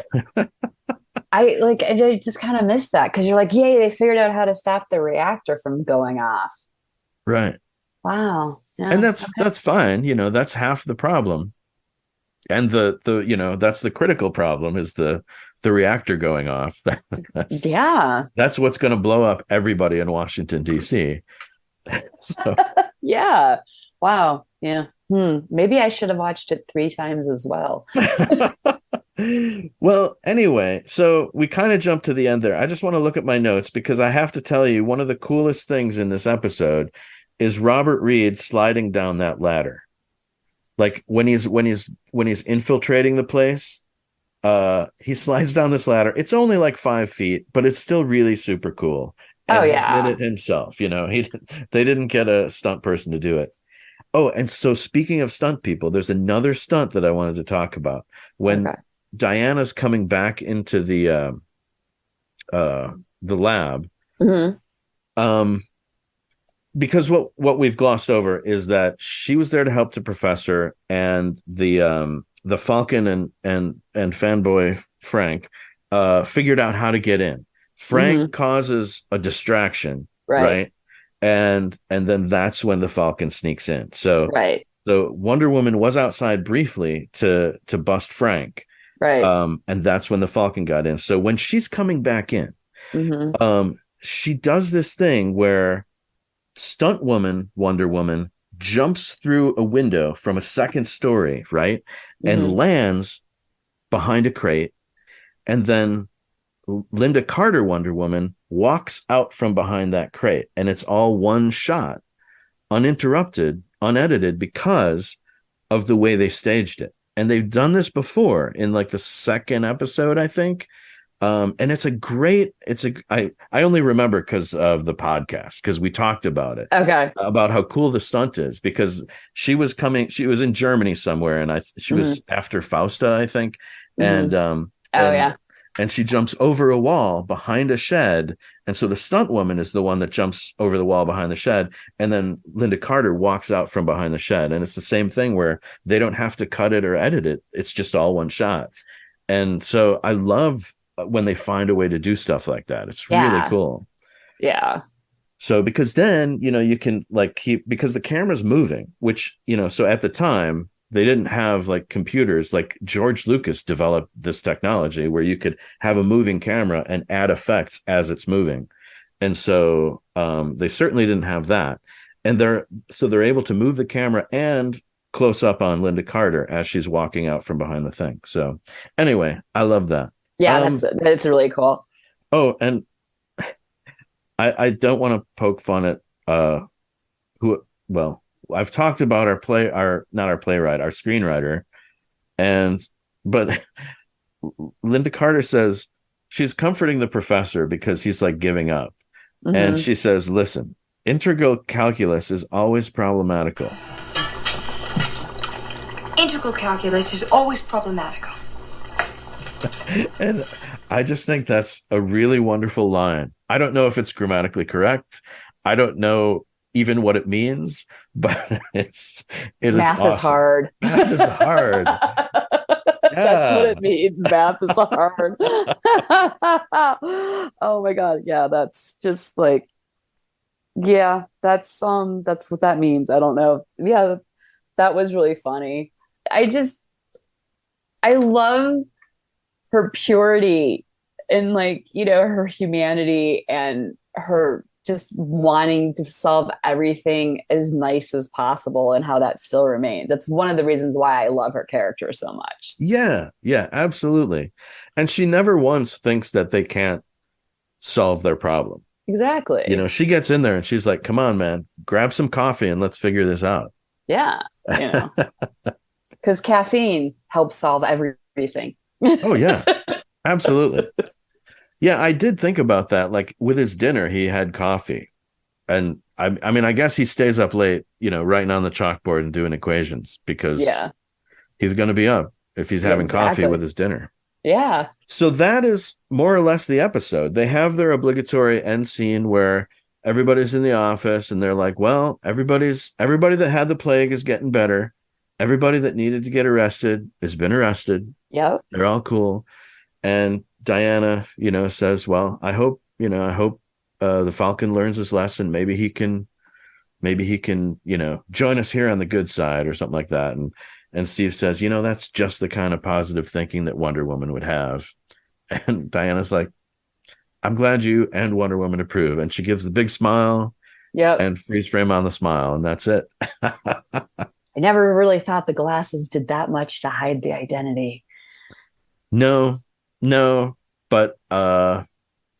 I just kind of missed that because you're like, yay, they figured out how to stop the reactor from going off. Right. Wow. Yeah, and that's fine. That's half the problem. And that's the critical problem is the reactor going off. That's what's going to blow up everybody in Washington, D.C. So. Yeah. Wow. Yeah. Maybe I should have watched it 3 times as well. Well, anyway, so we kind of jumped to the end there. I just want to look at my notes because I have to tell you one of the coolest things in this episode is Robert Reed sliding down that ladder. Like when he's infiltrating the place, he slides down this ladder. It's only like 5 feet, but it's still really super cool. And he did it himself. They didn't get a stunt person to do it. Oh, and so speaking of stunt people, there's another stunt that I wanted to talk about. When Diana's coming back into the lab, because what we've glossed over is that she was there to help the professor, and the Falcon and fanboy Frank figured out how to get in. Frank causes a distraction, right? And then that's when the Falcon sneaks in. So so Wonder Woman was outside briefly to bust Frank. And that's when the Falcon got in. So when she's coming back in, she does this thing where stunt woman Wonder Woman jumps through a window from a second story, right? And lands behind a crate. And then Linda Carter Wonder Woman walks out from behind that crate. And it's all one shot, uninterrupted, unedited, because of the way they staged it. And they've done this before in like the second episode, I think. And I only remember because of the podcast, because we talked about it. About how cool the stunt is, because she was in Germany somewhere, and she was after Fausta, I think. And she jumps over a wall behind a shed. And so the stunt woman is the one that jumps over the wall behind the shed. And then Linda Carter walks out from behind the shed. And it's the same thing where they don't have to cut it or edit it. It's just all one shot. And so I love when they find a way to do stuff like that. It's really cool. Yeah. So because then, you can because the camera's moving, which, so at the time, they didn't have like computers. Like George Lucas developed this technology where you could have a moving camera and add effects as it's moving. And so they certainly didn't have that. And they're able to move the camera and close up on Linda Carter as she's walking out from behind the thing. So anyway, I love that. Yeah, that's really cool. Oh, and I don't want to poke fun at I've talked about our screenwriter, but Linda Carter says she's comforting the professor because he's like giving up. And she says, listen, integral calculus is always problematical. Integral calculus is always problematical. And I just think that's a really wonderful line. I don't know if it's grammatically correct. I don't know even what it means, but it is math awesome. Is hard. Math is hard. That's what it means. Math is hard. Oh my god, yeah, that's just like, yeah, that's what that means. I don't know. Yeah, that was really funny. I love her purity and her humanity and her just wanting to solve everything as nice as possible, and how that still remains. That's one of the reasons why I love her character so much. Yeah, absolutely. And she never once thinks that they can't solve their problem. Exactly. She gets in there and she's like, come on, man, grab some coffee and let's figure this out. Yeah. Because caffeine helps solve everything. Oh, yeah, absolutely. Yeah, I did think about that. Like with his dinner, he had coffee. And I mean, I guess he stays up late, writing on the chalkboard and doing equations because he's going to be up if he's having coffee with his dinner. Yeah. So that is more or less the episode. They have their obligatory end scene where everybody's in the office and they're like, well, everybody that had the plague is getting better. Everybody that needed to get arrested has been arrested. Yep. They're all cool. And Diana, says, well, I hope the Falcon learns his lesson. Maybe he can, join us here on the good side or something like that. And Steve says, that's just the kind of positive thinking that Wonder Woman would have. And Diana's like, I'm glad you and Wonder Woman approve. And she gives the big smile. Yep. And freeze frame on the smile. And that's it. I never really thought the glasses did that much to hide the identity. No, but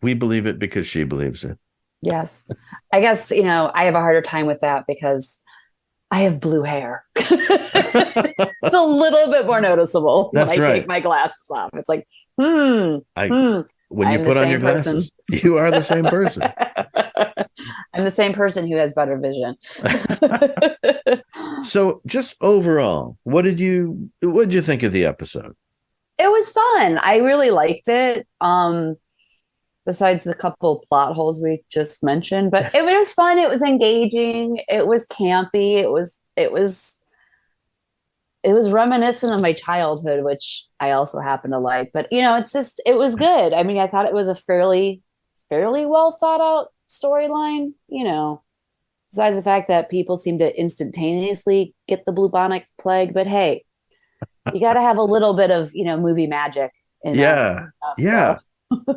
we believe it because she believes it. Yes. I guess, I have a harder time with that because I have blue hair. It's a little bit more noticeable when I take my glasses off. It's like, when you put on your glasses, you are the same person. I'm the same person who has better vision. So just overall, what did you think of the episode? It was fun. I really liked it. besides the couple plot holes we just mentioned. But it was fun. It was engaging. It was campy. It was reminiscent of my childhood, which I also happen to like. But it was good. I mean, I thought it was a fairly well thought out storyline. Besides the fact that people seem to instantaneously get the bubonic plague. But hey, you got to have a little bit of movie magic in Yeah. stuff, Yeah. so.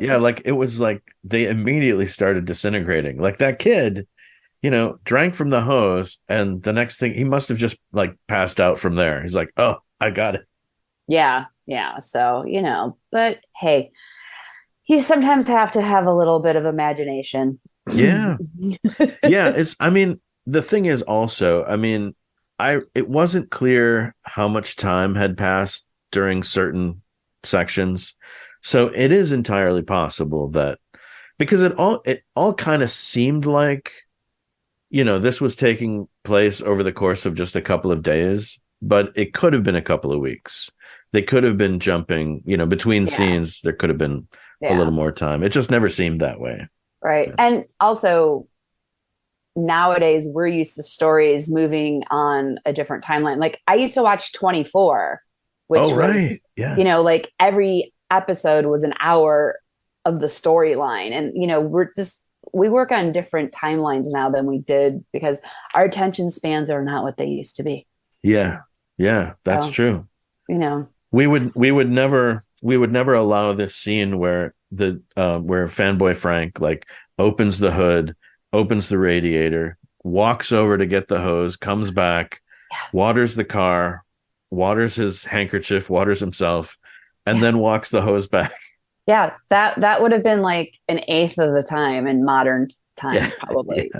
Yeah, like it was like they immediately started disintegrating. Like that kid, drank from the hose, and the next thing he must have just like passed out from there. He's like, "Oh, I got it." Yeah, yeah. So, but hey, you sometimes have to have a little bit of imagination. Yeah. Yeah, I mean, the thing is also, I mean, it wasn't clear how much time had passed during certain sections. So it is entirely possible that because it all kind of seemed like this was taking place over the course of just a couple of days, but it could have been a couple of weeks. They could have been jumping, between scenes. There could have been a little more time. It just never seemed that way. Right. Yeah. And also, nowadays, we're used to stories moving on a different timeline. Like, I used to watch 24, which Oh, right. was, Yeah. like every episode was an hour of the storyline. And, we work on different timelines now than we did because our attention spans are not what they used to be. Yeah. Yeah. That's So, true. We would never allow this scene where where fanboy Frank like opens the hood, opens the radiator, walks over to get the hose, comes back, waters the car, waters his handkerchief, waters himself, and then walks the hose back. Yeah, that would have been like an eighth of the time in modern times, probably.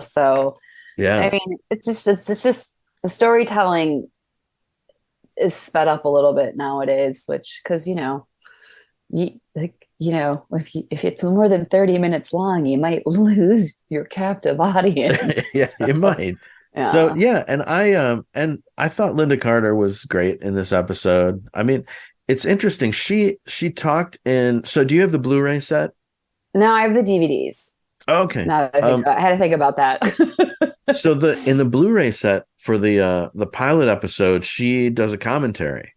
So Yeah. I mean, it's just the storytelling is sped up a little bit nowadays, which because if it's more than 30 minutes long, you might lose your captive audience. Yeah, you might. Yeah. So yeah, and I thought Linda Carter was great in this episode. I mean, it's interesting. She talked in. So do you have the Blu-ray set? No, I have the DVDs. Okay. No, I had to think about that. So in the Blu-ray set for the pilot episode, she does a commentary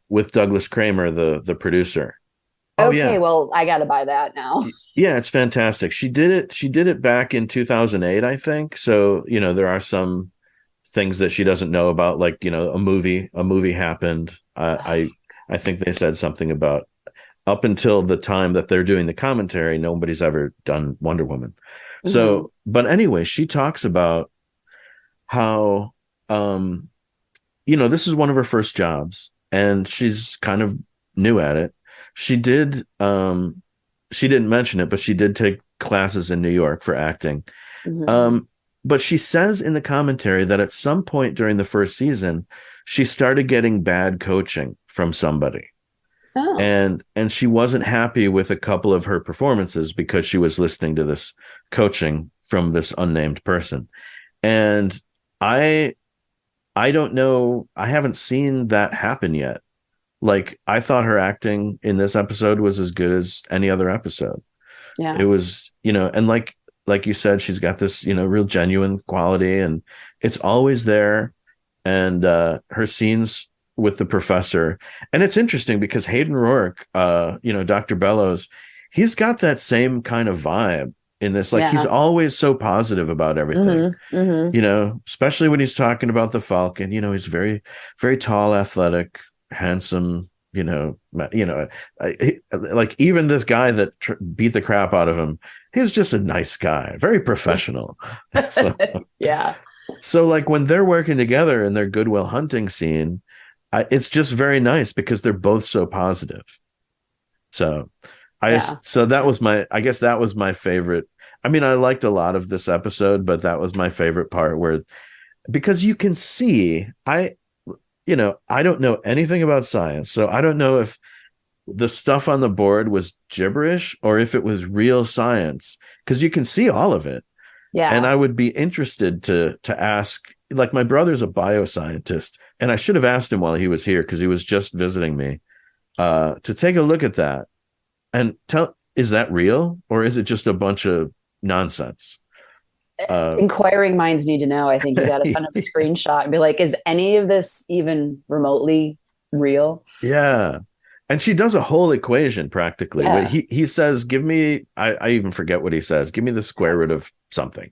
with Douglas Kramer, the producer. Oh, Okay, yeah. well, I got to buy that now. Yeah, it's fantastic. She did it back in 2008, I think. So, there are some things that she doesn't know about, like, a movie happened. I think they said something about up until the time that they're doing the commentary, nobody's ever done Wonder Woman. So, but anyway, she talks about how, this is one of her first jobs and she's kind of new at it. She didn't mention it, but she did take classes in New York for acting. But she says in the commentary that at some point during the first season, she started getting bad coaching from somebody. Oh. And she wasn't happy with a couple of her performances because she was listening to this coaching from this unnamed person. And I don't know. I haven't seen that happen yet. Like, I thought her acting in this episode was as good as any other episode. Yeah. It was, and like you said, she's got this, real genuine quality, and it's always there. And her scenes with the professor, and it's interesting because Hayden Rourke, Dr. Bellows, he's got that same kind of vibe in this. Like, he's always so positive about everything, especially when he's talking about the Falcon. He's very, very tall, athletic, handsome. Like, even this guy that beat the crap out of him, he's just a nice guy, very professional. So, yeah. So, like, when they're working together in their Goodwill Hunting scene, it's just very nice because they're both so positive. So that was my favorite. I mean, I liked a lot of this episode, but that was my favorite part because you can see, I don't know anything about science. So I don't know if the stuff on the board was gibberish or if it was real science, because you can see all of it. Yeah. And I would be interested to ask, like, my brother's a bioscientist, and I should have asked him while he was here because he was just visiting me, to take a look at that and is that real or is it just a bunch of nonsense? Inquiring minds need to know. I think you got to send up a screenshot and be like, is any of this even remotely real? Yeah. And she does a whole equation practically. Yeah. But he says, give me, I even forget what he says, give me the square root of something.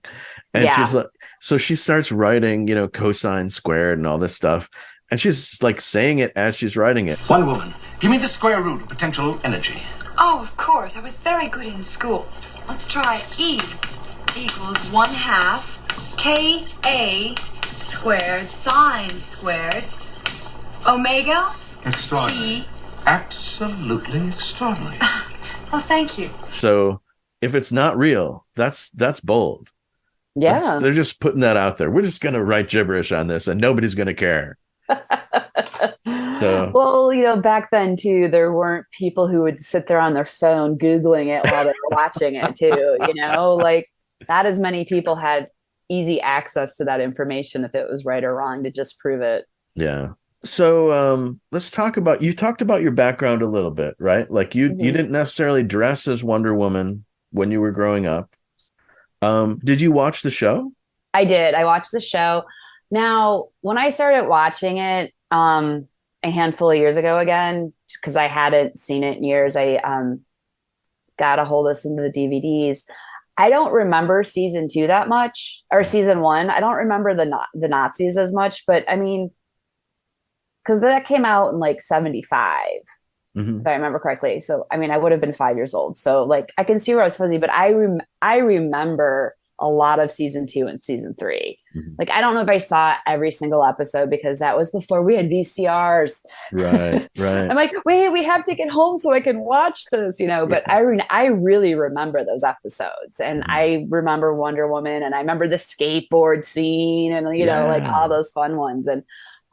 And Yeah. she's like, so she starts writing, cosine squared and all this stuff. And she's like saying it as she's writing it. Wonder Woman, give me the square root of potential energy. Oh, of course. I was very good in school. Let's try E equals 1/2 Ka squared sine squared omega Extraordinary. T. Absolutely extraordinary. Oh, thank you. So if it's not real, that's bold. Yeah. They're just putting that out there. We're just going to write gibberish on this and nobody's going to care. So, well, back then too, there weren't people who would sit there on their phone Googling it while they were watching it too, like not as many people had easy access to that information if it was right or wrong to just prove it. yeah. So let's talk about, you talked about your background a little bit, right? Like you didn't necessarily dress as Wonder Woman when you were growing up. Did you watch the show? I did. I watched the show. Now, when I started watching it a handful of years ago again, because I hadn't seen it in years, I got a hold of some of the DVDs. I don't remember season 2 that much, or season 1. I don't remember the Nazis as much, but I mean, because that came out in like 75, if I remember correctly. So, I mean, I would have been 5 years old. So, like, I can see where I was fuzzy, but I remember a lot of season 2 and season 3. Like, I don't know if I saw every single episode because that was before we had VCRs. Right. I'm like, wait, we have to get home so I can watch this, But I really remember those episodes, and I remember Wonder Woman, and I remember the skateboard scene, and like all those fun ones, and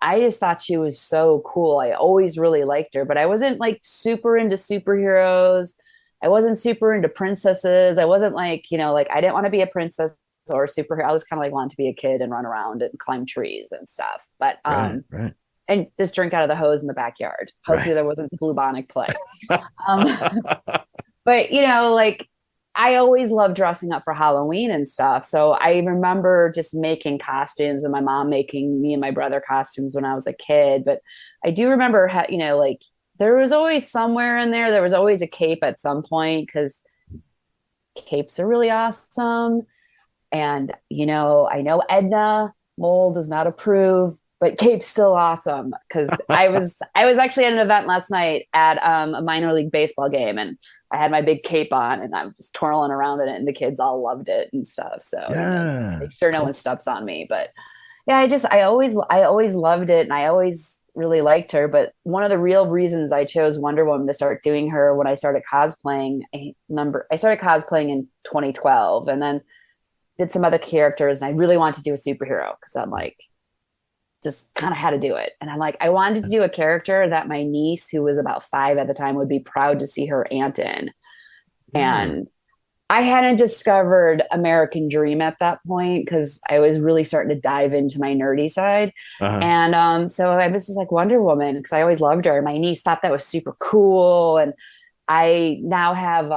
I just thought she was so cool. I always really liked her, but I wasn't like super into superheroes. I wasn't super into princesses. I wasn't like, like I didn't want to be a princess or a superhero. I was kind of like wanted to be a kid and run around and climb trees and stuff. But right. And just drink out of the hose in the backyard. Hopefully there wasn't the bubonic plague. But like I always loved dressing up for Halloween and stuff. So I remember just making costumes and my mom making me and my brother costumes when I was a kid. But I do remember, like there was always somewhere in there was always a cape at some point because capes are really awesome. And, I know Edna Mole does not approve, but cape's still awesome because I was actually at an event last night at a minor league baseball game, and I had my big cape on and I was just twirling around in it, and the kids all loved it and stuff. So make sure no one steps on me. But yeah, I always loved it, and I always really liked her. But one of the real reasons I chose Wonder Woman to start doing her when I started cosplaying, I started cosplaying in 2012, and then did some other characters, and I really wanted to do a superhero because I'm like, just kind of had to do it. And I'm like, I wanted to do a character that my niece, who was about 5 at the time, would be proud to see her aunt in. And I hadn't discovered American Dream at that point because I was really starting to dive into my nerdy side. And so I was just like Wonder Woman because I always loved her. My niece thought that was super cool. And I now have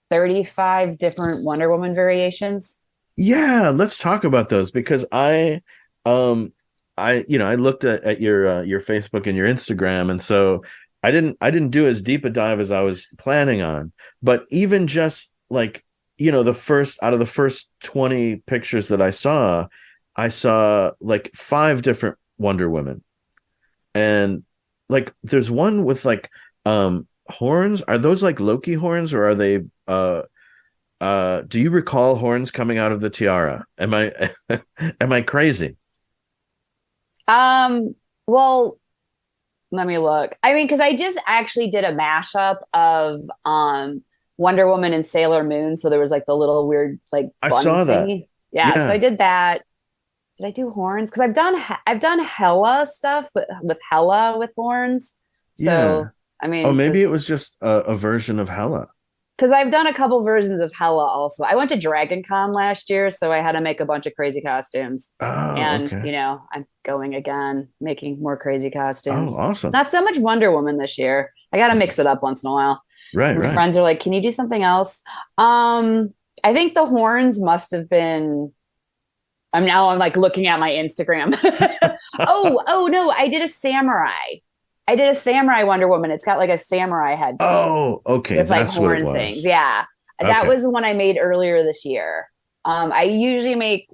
35 different Wonder Woman variations. Yeah, let's talk about those because I looked at your Facebook and your Instagram, and so I didn't do as deep a dive as I was planning on. But even just like, the first 20 pictures that I saw like 5 different Wonder Women. And like there's one with like horns. Are those like Loki horns, or are they do you recall horns coming out of the tiara? Am I crazy? Well, let me look. I mean, because I just actually did a mashup of Wonder Woman and Sailor Moon. So there was like the little weird like I saw that. Yeah, so I did that. Did I do horns? Because I've done Hella stuff with Hella with horns. So I mean, maybe it was just a version of Hella. Because I've done a couple versions of Hella also. I went to Dragon Con last year, so I had to make a bunch of crazy costumes. And, I'm going again, making more crazy costumes. Oh, awesome. Not so much Wonder Woman this year. I got to mix it up once in a while. Right, My right. friends are like, can you do something else? I think the horns must have been. I'm like looking at my Instagram. Oh no, I did a samurai. I did a samurai Wonder Woman. It's got like a samurai headpiece Oh, okay. with like That's what it horn things. was. Yeah. That Okay. was one I made earlier this year. I usually make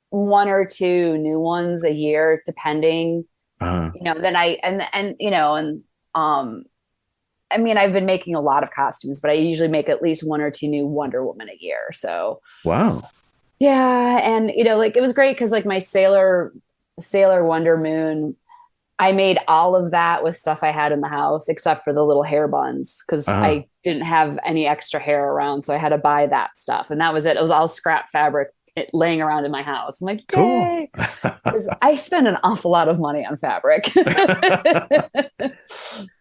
one or two new ones a year, depending, Uh-huh. then um I mean, I've been making a lot of costumes, but I usually make at least one or two new Wonder Woman a year. So Wow. yeah, and like it was great because like my Sailor Wonder Moon, I made all of that with stuff I had in the house, except for the little hair buns, because Uh-huh. I didn't have any extra hair around, so I had to buy that stuff, and that was it. It was all scrap fabric laying around in my house. I'm like, Cool. yay! 'Cause I spend an awful lot of money on fabric.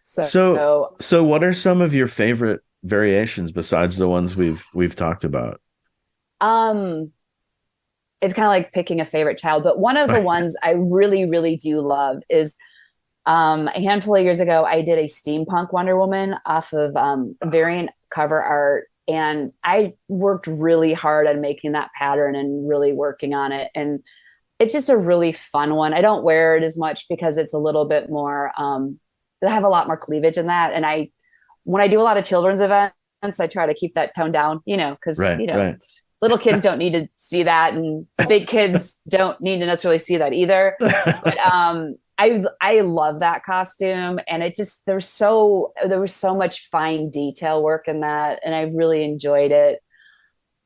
So, So, so what are some of your favorite variations besides the ones we've talked about? um, it's kind of like picking a favorite child, but one of the ones I really, really do love is a handful of years ago, I did a steampunk Wonder Woman off of variant cover art. And I worked really hard on making that pattern and really working on it. And it's just a really fun one. I don't wear it as much because it's a little bit more, I have a lot more cleavage in that. And when I do a lot of children's events, I try to keep that tone down, because, Right, right. little kids don't need to see that, and big kids don't need to necessarily see that either. But I love that costume, and it just there was so much fine detail work in that, and I really enjoyed it.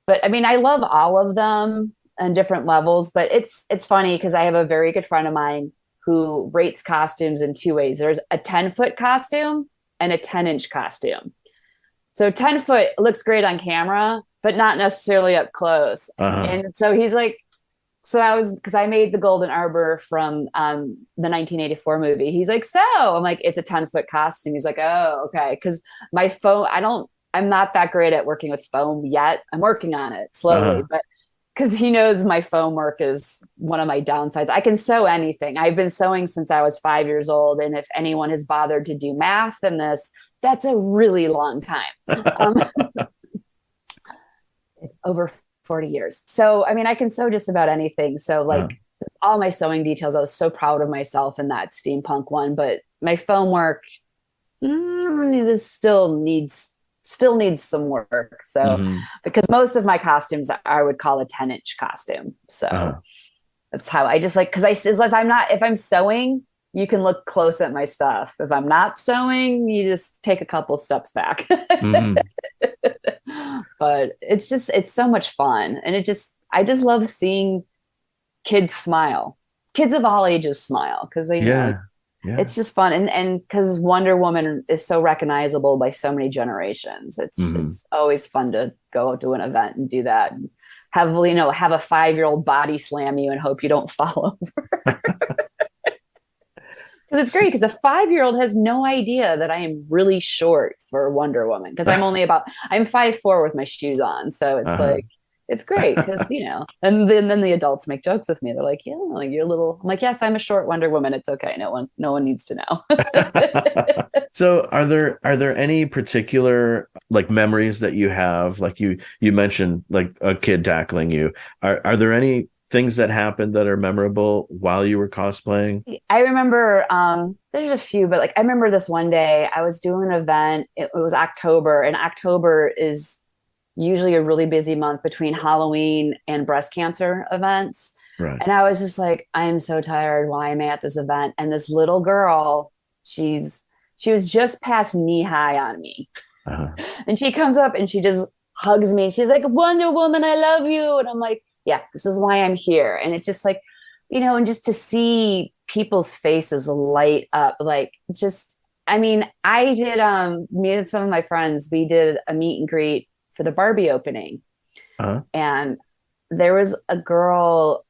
But I mean, I love all of them on different levels. But it's funny because I have a very good friend of mine who rates costumes in two ways. There's a 10-foot costume and a 10-inch costume. So 10-foot looks great on camera, but not necessarily up close. Uh-huh. And so he's like, because I made the Golden Arbor from the 1984 movie. He's like, so I'm like, it's a 10-foot costume. He's like, oh, okay. Because my foam, I'm not that great at working with foam yet. I'm working on it slowly, Uh-huh. but because he knows my foam work is one of my downsides. I can sew anything. I've been sewing since I was 5 years old. And if anyone has bothered to do math in this, that's a really long time. It's over 40 years. So, I mean, I can sew just about anything. So, like, all my sewing details, I was so proud of myself in that steampunk one. But my foam work this still needs some work. So, because most of my costumes I would call a 10-inch costume. So that's how I just like, because if I'm sewing, you can look close at my stuff. If I'm not sewing, you just take a couple steps back. But it's so much fun. And I just love seeing kids smile. Kids of all ages smile because it's just fun. And because Wonder Woman is so recognizable by so many generations, it's always fun to go to an event and do that. And have a 5-year-old body slam you and hope you don't fall over. Because it's great because a 5-year-old has no idea that I am really short for Wonder Woman because I'm 5'4" with my shoes on. So it's like, it's great because, and then the adults make jokes with me. They're like, yeah, like you're little. I'm like, yes, I'm a short Wonder Woman. It's okay. No one needs to know. So are there any particular like memories that you have? Like you mentioned like a kid tackling you. Are there any things that happened that are memorable while you were cosplaying? I remember there's a few, but like I remember this one day I was doing an event. It was October, and October is usually a really busy month between Halloween and breast cancer events. Right. And I was just like, I am so tired. Why am I at this event? And this little girl, she was just past knee high on me. And she comes up and she just hugs me. She's like, Wonder Woman, I love you. And I'm like, yeah, this is why I'm here. And it's just like, and just to see people's faces light up, like I did, me and some of my friends, we did a meet and greet for the Barbie opening. And there was a girl,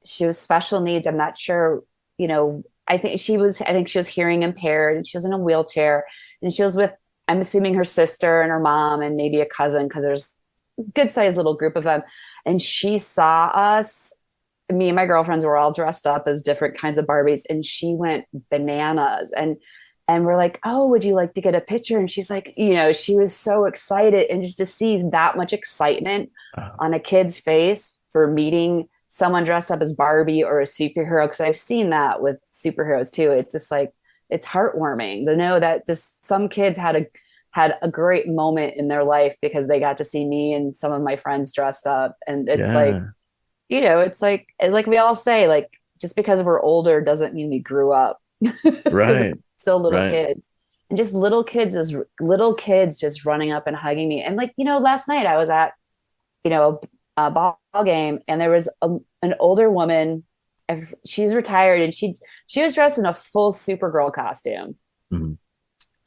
she was special needs. I'm not sure, I think she was hearing impaired and she was in a wheelchair and she was with, I'm assuming her sister and her mom and maybe a cousin, because there's a good sized little group of them. And she saw us, me and my girlfriends were all dressed up as different kinds of Barbies, and she went bananas. And And we're like, oh, would you like to get a picture? And she's like, you know, she was so excited. And just to see that much excitement on a kid's face for meeting someone dressed up as Barbie or a superhero, because I've seen that with superheroes too. It's just like, it's heartwarming to know that just some kids had a great moment in their life because they got to see me and some of my friends dressed up. And it's like, you know, it's like we all say, like, just because we're older doesn't mean we grew up. Right. Still little Right. kids, and just little kids just running up and hugging me. And like, you know, last night I was at, you know, a ball game, and there was an older woman. She's retired, and she was dressed in a full Supergirl costume. Mhm.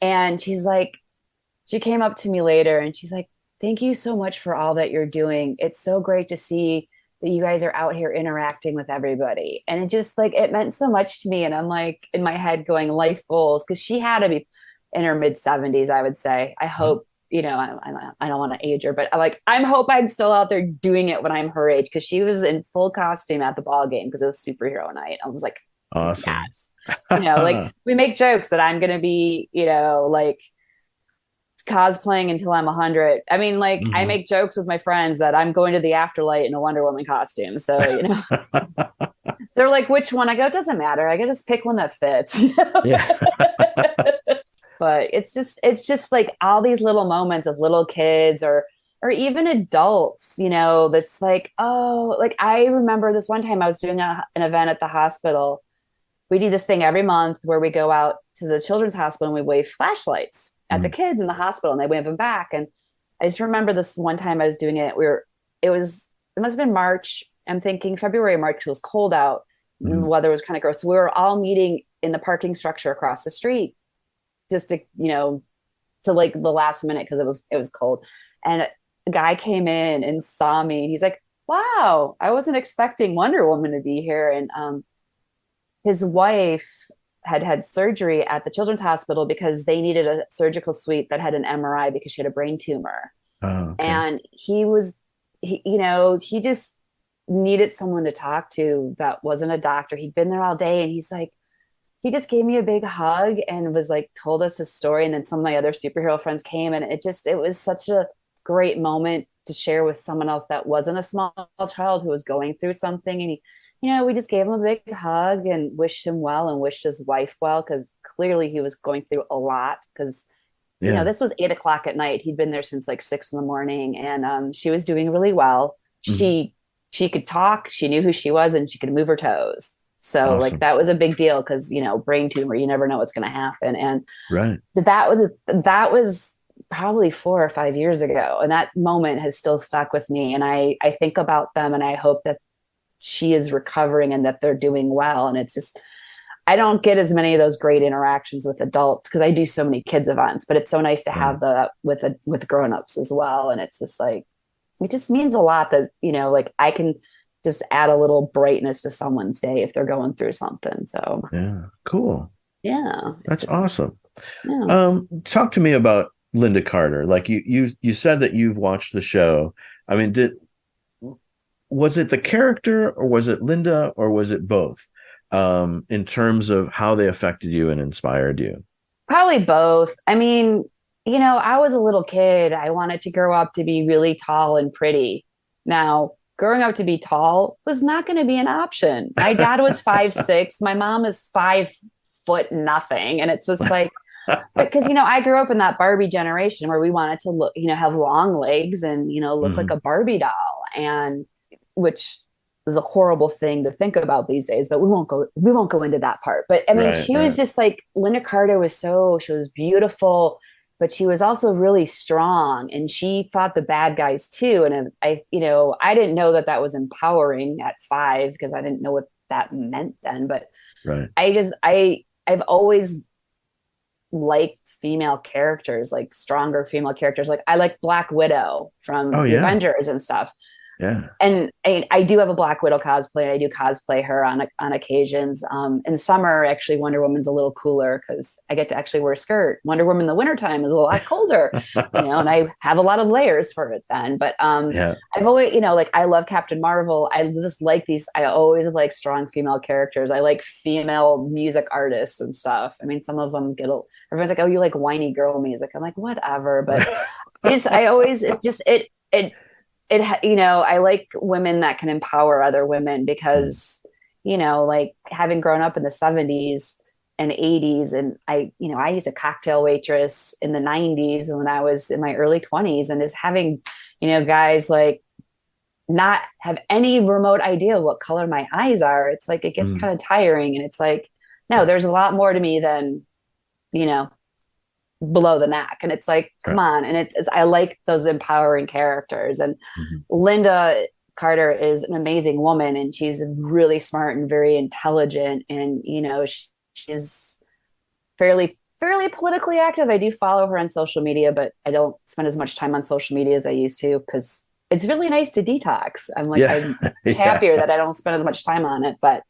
And she came up to me later and she's like, thank you so much for all that you're doing. It's so great to see that you guys are out here interacting with everybody. And it just like, it meant so much to me. And I'm like in my head going, life goals, because she had to be in her mid 70s, I would say. I hope, you know, I don't want to age her, but I hope I'm still out there doing it when I'm her age, because she was in full costume at the ball game because it was superhero night. I was like, Awesome. yes. You know, like we make jokes that I'm going to be, you know, like cosplaying until I'm 100. I mean, like I make jokes with my friends that I'm going to the afterlife in a Wonder Woman costume. So, you know, they're like, which one? I go, it doesn't matter. I can just pick one that fits. You know? Yeah. But it's just like all these little moments of little kids or even adults, you know, that's like, oh, like I remember this one time I was doing an event at the hospital. We do this thing every month where we go out to the children's hospital and we wave flashlights at the kids in the hospital, and they wave them back. And I just remember this one time I was doing it. It must have been March. I'm thinking February, March. It was cold out. And the weather was kind of gross. So we were all meeting in the parking structure across the street, just to, you know, to like the last minute because it was cold. And a guy came in and saw me. He's like, "Wow, I wasn't expecting Wonder Woman to be here." And his wife had surgery at the children's hospital because they needed a surgical suite that had an MRI because she had a brain tumor. Oh, okay. And you know, he just needed someone to talk to that wasn't a doctor. He'd been there all day, and he's like, he just gave me a big hug and was like, told us his story. And then some of my other superhero friends came, and it was such a great moment to share with someone else that wasn't a small child who was going through something. And you know, we just gave him a big hug and wished him well and wished his wife well, because clearly he was going through a lot. Because, you know, this was 8 o'clock at night. He'd been there since like 6 a.m, and she was doing really well. She could talk, she knew who she was, and she could move her toes. So Awesome. like that was a big deal because, you know, brain tumor, you never know what's going to happen. And Right. that was probably 4 or 5 years ago. And that moment has still stuck with me. And I think about them, and I hope that she is recovering and that they're doing well. And it's just, I don't get as many of those great interactions with adults because I do so many kids events, but it's so nice to have that with grownups as well. And it's just like, it just means a lot that, you know, like I can just add a little brightness to someone's day if they're going through something. So yeah, cool. Yeah, That's awesome. Yeah. Talk to me about Linda Carter. Like you said that you've watched the show. I mean, was it the character, or was it Linda, or was it both? In terms of how they affected you and inspired you? Probably both. I mean, you know, I was a little kid. I wanted to grow up to be really tall and pretty. Now, growing up to be tall was not going to be an option. My dad was 5'6". My mom is 5 foot nothing. And it's just like, because, you know, I grew up in that Barbie generation where we wanted to look, you know, have long legs and, you know, look like a Barbie doll, and which is a horrible thing to think about these days, but we won't go into that part. But I mean, she was just like, Linda Carter she was beautiful, but she was also really strong, and she fought the bad guys too. And I didn't know that was empowering at 5 because I didn't know what that meant then. But I've always liked female characters, like stronger female characters. Like I like Black Widow from the Avengers and stuff. Yeah. And I do have a Black Widow cosplay. And I do cosplay her on occasions. In summer, actually, Wonder Woman's a little cooler because I get to actually wear a skirt. Wonder Woman in the wintertime is a lot colder, and I have a lot of layers for it then. But Yeah. I've always, like I love Captain Marvel. I just like these. I always like strong female characters. I like female music artists and stuff. I mean, some of them everyone's like, "Oh, you like whiny girl music." I'm like, whatever. But I like women that can empower other women because, like having grown up in the 70s and 80s, and I used a cocktail waitress in the 90s when I was in my early 20s, and just having, guys like not have any remote idea what color my eyes are. It's like, it gets kind of tiring, and it's like, no, there's a lot more to me than, below the neck. And it's like, come on. And I like those empowering characters. And Linda Carter is an amazing woman, and she's really smart and very intelligent. And, she's fairly politically active. I do follow her on social media, but I don't spend as much time on social media as I used to because it's really nice to detox. I'm like, I'm happier that I don't spend as much time on it. But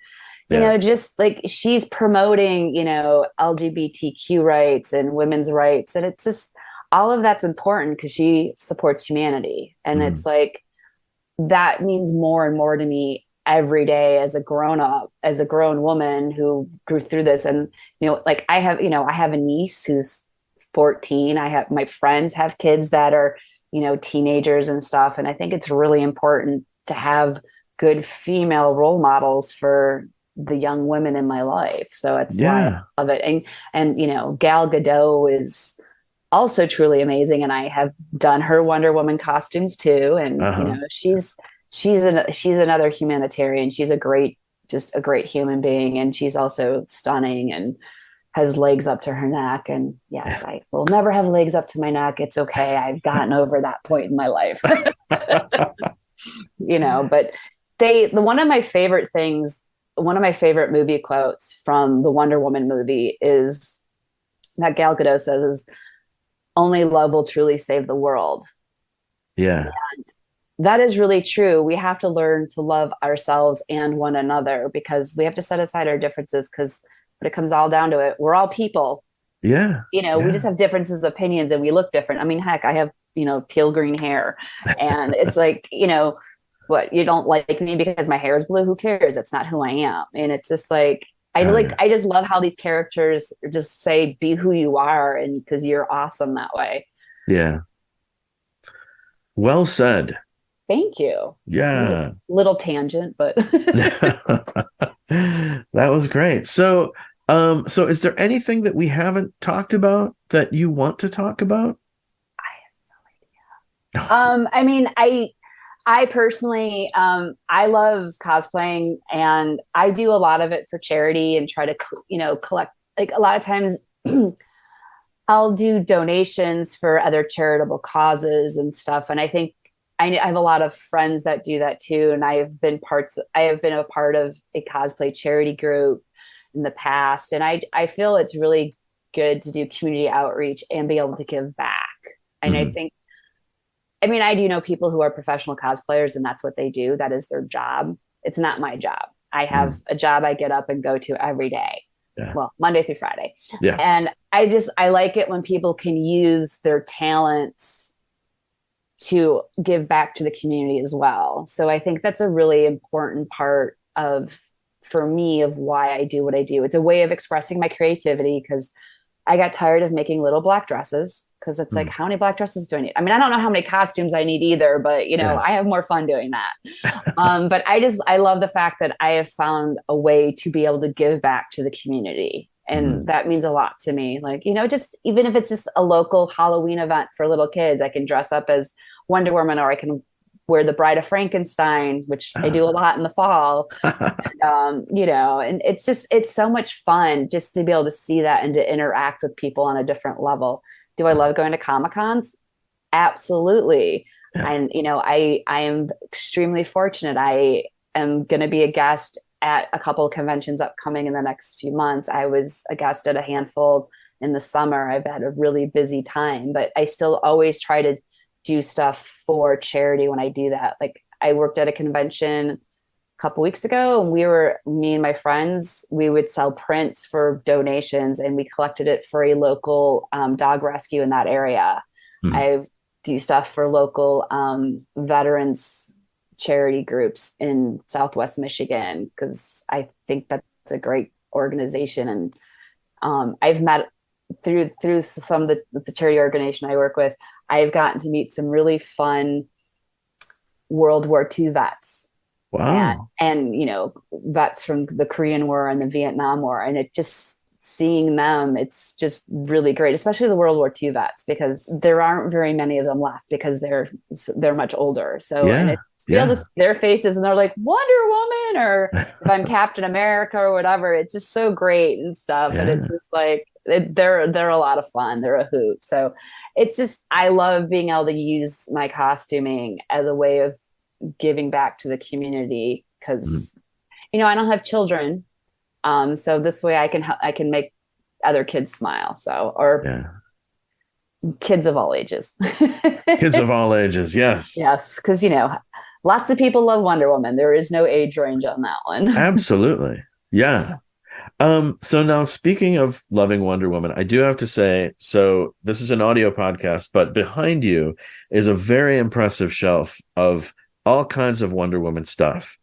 just like she's promoting, LGBTQ rights and women's rights. And it's just all of that's important because she supports humanity. And it's like, that means more and more to me every day as a grown woman who grew through this. And, like I have a niece who's 14. My friends have kids that are, teenagers and stuff. And I think it's really important to have good female role models for the young women in my life. So it's why I love it. And Gal Gadot is also truly amazing, and I have done her Wonder Woman costumes too. And she's another humanitarian. She's just a great human being, and she's also stunning and has legs up to her neck. And yes, I will never have legs up to my neck. It's okay. I've gotten over that point in my life. But one of my favorite movie quotes from the Wonder Woman movie is that Gal Gadot says is, "Only love will truly save the world." Yeah. And that is really true. We have to learn to love ourselves and one another because we have to set aside our differences, because when it comes all down to it, we're all people. Yeah. We just have differences of opinions and we look different. I mean, heck, I have, teal green hair, and it's like, what, you don't like me because my hair is blue? Who cares? It's not who I am. And it's just like, I just love how these characters just say, be who you are, and because you're awesome that way. Yeah. Well said. Thank you. Yeah. Little tangent, but that was great. So is there anything that we haven't talked about that you want to talk about? I have no idea. I mean, I personally, I love cosplaying, and I do a lot of it for charity and try to, collect, like a lot of times I'll do donations for other charitable causes and stuff. And I think I have a lot of friends that do that too. And I have been a part of a cosplay charity group in the past. And I feel it's really good to do community outreach and be able to give back. And I think, I do know people who are professional cosplayers, and that's what they do. That is their job. It's not my job. I have a job I get up and go to every day. Yeah. Well, Monday through Friday. Yeah. And I like it when people can use their talents to give back to the community as well. So I think that's a really important part for me, of why I do what I do. It's a way of expressing my creativity, because I got tired of making little black dresses, because it's like, how many black dresses do I need? I mean, I don't know how many costumes I need either, but I have more fun doing that. But I love the fact that I have found a way to be able to give back to the community. And that means a lot to me. Like, just even if it's just a local Halloween event for little kids, I can dress up as Wonder Woman, or I can wear the Bride of Frankenstein, which I do a lot in the fall. And, and it's so much fun just to be able to see that and to interact with people on a different level. Do I love going to Comic-Cons? Absolutely. Yeah. And, I am extremely fortunate. I am going to be a guest at a couple of conventions upcoming in the next few months. I was a guest at a handful in the summer. I've had a really busy time, but I still always try to do stuff for charity when I do that. Like, I worked at a convention a couple weeks ago, and me and my friends, we would sell prints for donations, and we collected it for a local dog rescue in that area. I do stuff for local veterans charity groups in Southwest Michigan, because I think that's a great organization. And I've met through some of the charity organization I work with, I've gotten to meet some really fun World War II vets. Wow. And vets from the Korean War and the Vietnam War. And it just, seeing them, it's just really great, especially the World War II vets, because there aren't very many of them left because they're much older. So and it's feel their faces, and they're like Wonder Woman, or if I'm Captain America or whatever. It's just so great and stuff. And it's just like they're a lot of fun. They're a hoot. So it's just, I love being able to use my costuming as a way of giving back to the community, because I don't have children. So this way I can make other kids smile. So, or kids of all ages. Kids of all ages. Yes. Yes. Because, lots of people love Wonder Woman. There is no age range on that one. Absolutely. Yeah. So now, speaking of loving Wonder Woman, I do have to say, so this is an audio podcast, but behind you is a very impressive shelf of all kinds of Wonder Woman stuff.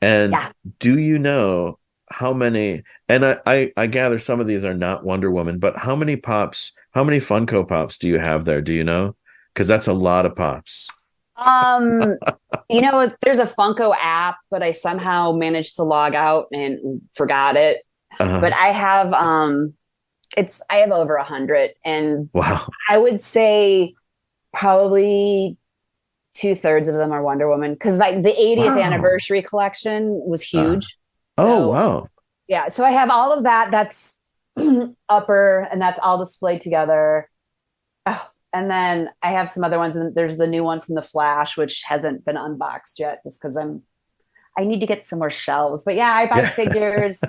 And do you know how many, and I gather some of these are not Wonder Woman, but how many Funko Pops do you have there? Do you know? Because that's a lot of pops. There's a Funko app, but I somehow managed to log out and forgot it. But I have I have over 100, and wow, I would say probably 2/3 of them are Wonder Woman, because like the 80th anniversary collection was huge. Wow. Yeah. So I have all of that. That's upper, and that's all displayed together. Oh, and then I have some other ones. And there's the new one from The Flash, which hasn't been unboxed yet, just because I need to get some more shelves. But yeah, I buy figures.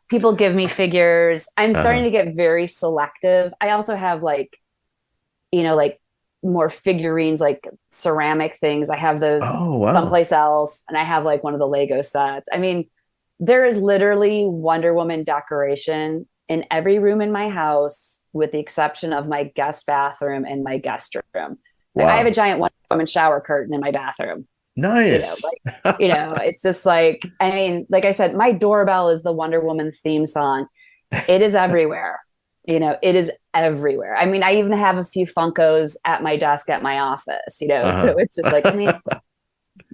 People give me figures. I'm starting to get very selective. I also have like more figurines, like ceramic things. I have those someplace else. And I have like one of the Lego sets. I mean, there is literally Wonder Woman decoration in every room in my house, with the exception of my guest bathroom and my guest room. Wow. I have a giant Wonder Woman shower curtain in my bathroom. Nice. It's just like, I mean, like I said, my doorbell is the Wonder Woman theme song. It is everywhere. It is everywhere. I mean, I even have a few Funkos at my desk at my office, so it's just like,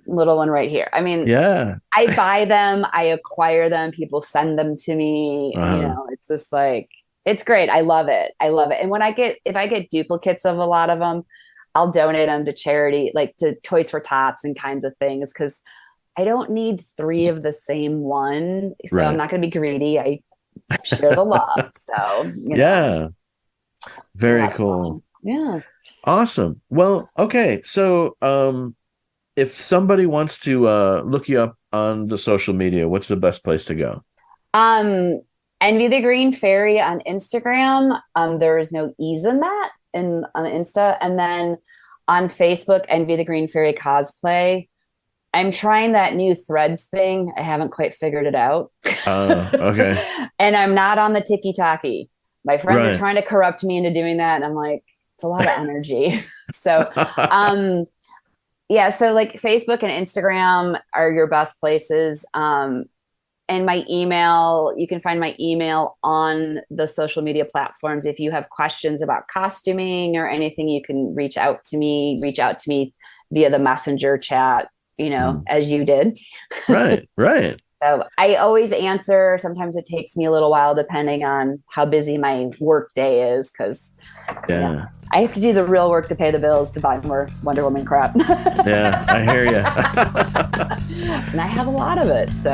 little one right here. I mean, I buy them, I acquire them, people send them to me. It's just like, it's great. I love it. And if I get duplicates of a lot of them, I'll donate them to charity, like to Toys for Tots and kinds of things, because I don't need 3 of the same one. So I'm not going to be greedy. I share the love. So, very cool. Yeah. Awesome. Well, okay. So, if somebody wants to look you up on the social media, what's the best place to go? Envy the Green Fairy on Instagram. There is no E's in that on Insta. And then on Facebook, Envy the Green Fairy Cosplay. I'm trying that new Threads thing. I haven't quite figured it out. Okay. And I'm not on the TikTok. My friends are trying to corrupt me into doing that. And I'm like, it's a lot of energy. So, so like Facebook and Instagram are your best places. And my email, you can find my email on the social media platforms. If you have questions about costuming or anything, you can reach out to me via the messenger chat, as you did. Right. So I always answer. Sometimes it takes me a little while depending on how busy my work day is, because I have to do the real work to pay the bills to buy more Wonder Woman crap. Yeah, I hear you. And I have a lot of it. So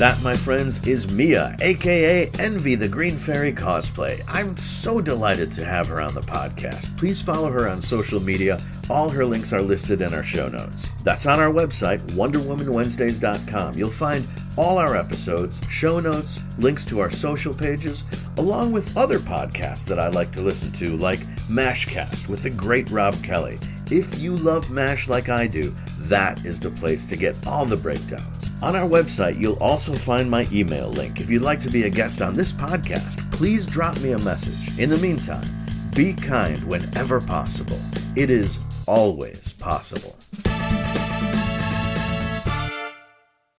That, my friends, is Mia, aka Envy the Green Fairy Cosplay. I'm so delighted to have her on the podcast. Please follow her on social media. All her links are listed in our show notes. That's on our website, WonderWomanWednesdays.com. You'll find all our episodes, show notes, links to our social pages, along with other podcasts that I like to listen to, like MASHcast with the great Rob Kelly. If you love MASH like I do, that is the place to get all the breakdowns. On our website, you'll also find my email link. If you'd like to be a guest on this podcast, please drop me a message. In the meantime, be kind whenever possible. It is always possible.